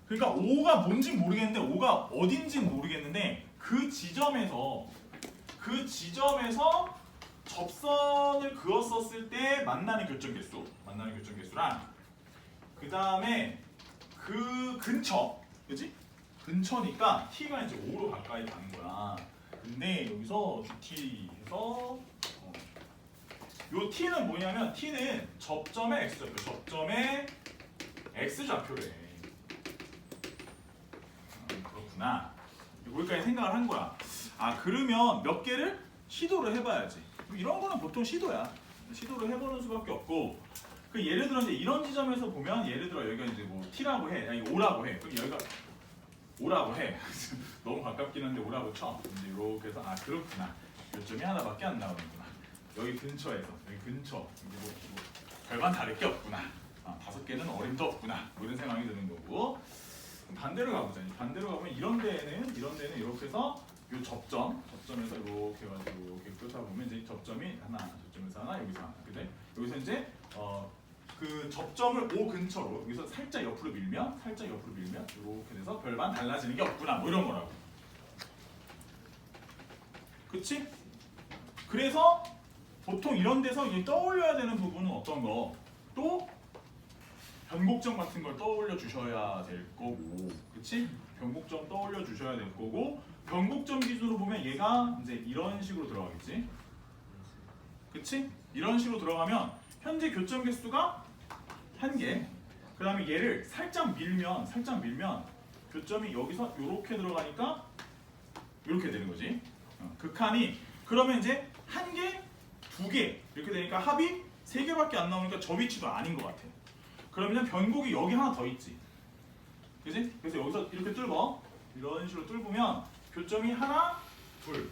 그러니까 5가 뭔진 모르겠는데 5가 어딘진 모르겠는데 그 지점에서 접선을 그었었을 때 만나는 교점 개수랑 그 다음에 그 근처, 그지? 근처니까 t가 이제 5로 가까이 가는 거야. 근데 여기서 GT에서 요 t는 뭐냐면 t는 접점의 x좌표, 접점의 x좌표래. 그렇구나. 여기까지 생각을 한 거야. 아 그러면 몇 개를 시도를 해봐야지. 이런 거는 보통 시도야. 시도를 해보는 수밖에 없고 그 예를 들어 이제 이런 지점에서 보면 예를 들어 여기가 이제 뭐 t라고 해, 아니 5라고 해. 그럼 여기가 5라고 해. 너무 가깝긴 한데 5라고 쳐. 이제 이렇게 해서 아 그렇구나. 요점이 하나밖에 안 나오는구나. 여기 근처에서 여기 근처 이제 뭐 별반 다를 게 없구나. 아, 5개는 어림도 없구나. 뭐 이런 생각이 드는 거고. 반대로 가보자. 반대로 가보면 이런 데는 이렇게 해서 요 접점에서 이렇게 해가지고 이렇게 쫓아 보면 이제 접점이 하나, 접점에서 하나, 여기서 하나. 근데 여기서 이제 그 접점을 O 근처로 여기서 살짝 옆으로 밀면 이렇게 돼서 별반 달라지는 게 없구나. 뭐 이런 거라고. 그치? 그래서 보통 이런 데서 이제 떠올려야 되는 부분은 어떤 거? 또 변곡점 같은 걸 떠올려 주셔야 될 거고, 그치? 변곡점 떠올려 주셔야 될 거고, 변곡점 기준으로 보면 얘가 이제 이런 식으로 들어가겠지, 그치? 이런 식으로 들어가면 현재 교점 개수가 1개. 그 다음에 얘를 살짝 밀면 교점이 여기서 이렇게 들어가니까 이렇게 되는 거지. 극한이 그러면 이제 1개, 2개 이렇게 되니까 합이 3개밖에 안 나오니까 저 위치도 아닌 것 같아. 그러면 변곡이 여기 하나 더 있지, 그지? 그래서 여기서 이렇게 뚫어, 이런 식으로 뚫으면 교점이 하나, 둘,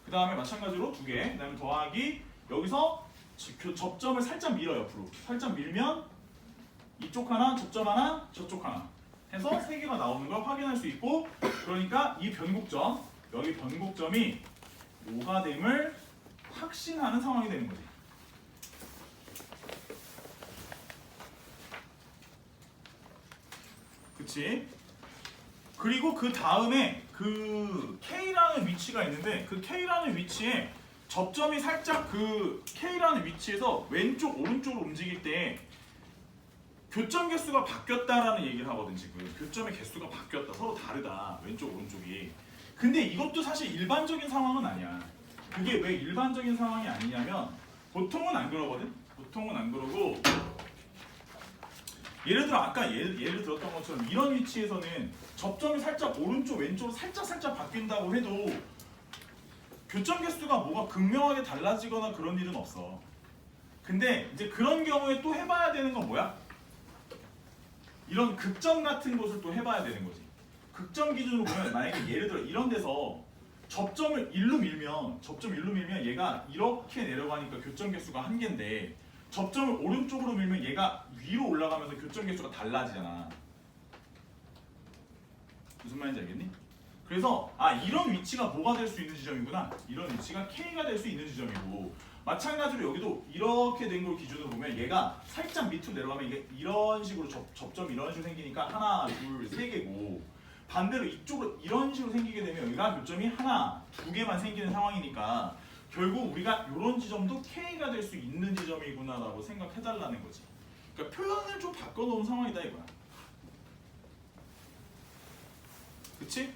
그 다음에 마찬가지로 2개, 그 다음에 더하기 여기서 접점을 살짝 밀어, 옆으로 살짝 밀면 이쪽 하나, 접점 하나, 저쪽 하나 해서 3개가 나오는 걸 확인할 수 있고, 그러니까 이 변곡점, 여기 변곡점이 5가 됨을 확신하는 상황이 되는 거지. 그치? 그리고 그 다음에 그 K라는 위치가 있는데, 그 K라는 위치에 접점이 살짝 그 K라는 위치에서 왼쪽 오른쪽으로 움직일 때 교점 개수가 바뀌었다라는 얘기를 하거든. 지금 교점의 개수가 바뀌었다, 서로 다르다, 왼쪽 오른쪽이. 근데 이것도 사실 일반적인 상황은 아니야. 그게 왜 일반적인 상황이 아니냐면 보통은 안 그러거든. 보통은 안 그러고, 예를 들어 아까 예를 들었던 것처럼 이런 위치에서는 접점이 살짝 오른쪽 왼쪽으로 살짝 바뀐다고 해도 교점 개수가 뭐가 극명하게 달라지거나 그런 일은 없어. 근데 이제 그런 경우에 또 해봐야 되는 건 뭐야? 이런 극점 같은 곳을 또 해봐야 되는 거지. 극점 기준으로 보면 만약에 예를 들어 이런 데서 접점을 일로 밀면 얘가 이렇게 내려가니까 교점 개수가 1개인데, 접점을 오른쪽으로 밀면 얘가 위로 올라가면서 교점 개수가 달라지잖아. 무슨 말인지 알겠니? 그래서 아, 이런 위치가 뭐가 될 수 있는 지점이구나. 이런 위치가 K가 될 수 있는 지점이고, 마찬가지로 여기도 이렇게 된 걸 기준으로 보면 얘가 살짝 밑으로 내려가면 이게 이런 식으로 접점이 이런 식으로 생기니까 하나, 둘, 3개고, 반대로 이쪽으로 이런 식으로 생기게 되면 여기가 교점이 하나, 2개만 생기는 상황이니까 결국 우리가 이런 지점도 K가 될 수 있는 지점이구나라고 생각해달라는 거지. 그러니까 표현을 좀 바꿔놓은 상황이다 이거야. 그치?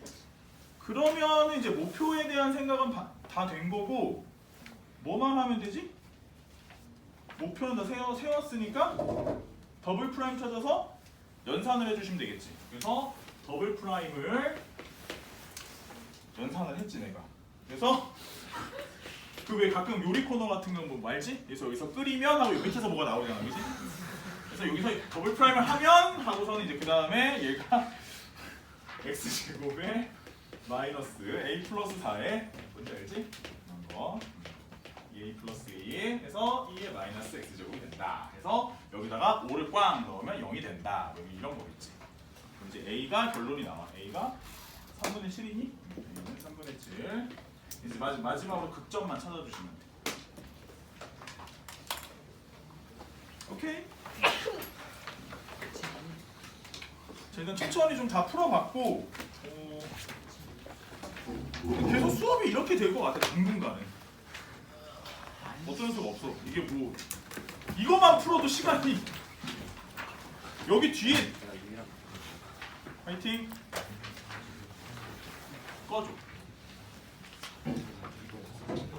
그러면 이제 목표에 대한 생각은 다 된 거고, 뭐만 하면 되지? 목표는 다 세웠으니까 더블 프라임 찾아서 연산을 해주시면 되겠지. 그래서 더블 프라임을 연산을 했지 내가. 그래서 그 왜 가끔 요리 코너 같은 건 뭐 알지? 그래서 여기서 끓이면 하고 여기 밑에서 뭐가 나오잖아, 그지? 그래서 여기서 더블 프라임을 하면 하고서는 이제 그 다음에 얘가 x 제곱에 마이너스 a 플러스 4에 뭔지 알지? 이런 거 2a 플러스 2 해서 2의 마이너스 x 제곱이 된다. 해서 여기다가 5를 꽝 넣으면 0이 된다. 여기 이런 거겠지. 그럼 이제 a가 결론이 나와. a가 3분의 7이니? a는 3분의 7. 이제 마지막으로 극점만 찾아주시면 돼. 오케이? 자, 일단 천천히 좀 다 풀어봤고, 계속 수업이 이렇게 될 것 같아. 당분간은 어떤 수가 없어. 이게 뭐 이거만 풀어도 시간이 여기 뒤에. 화이팅. 꺼줘.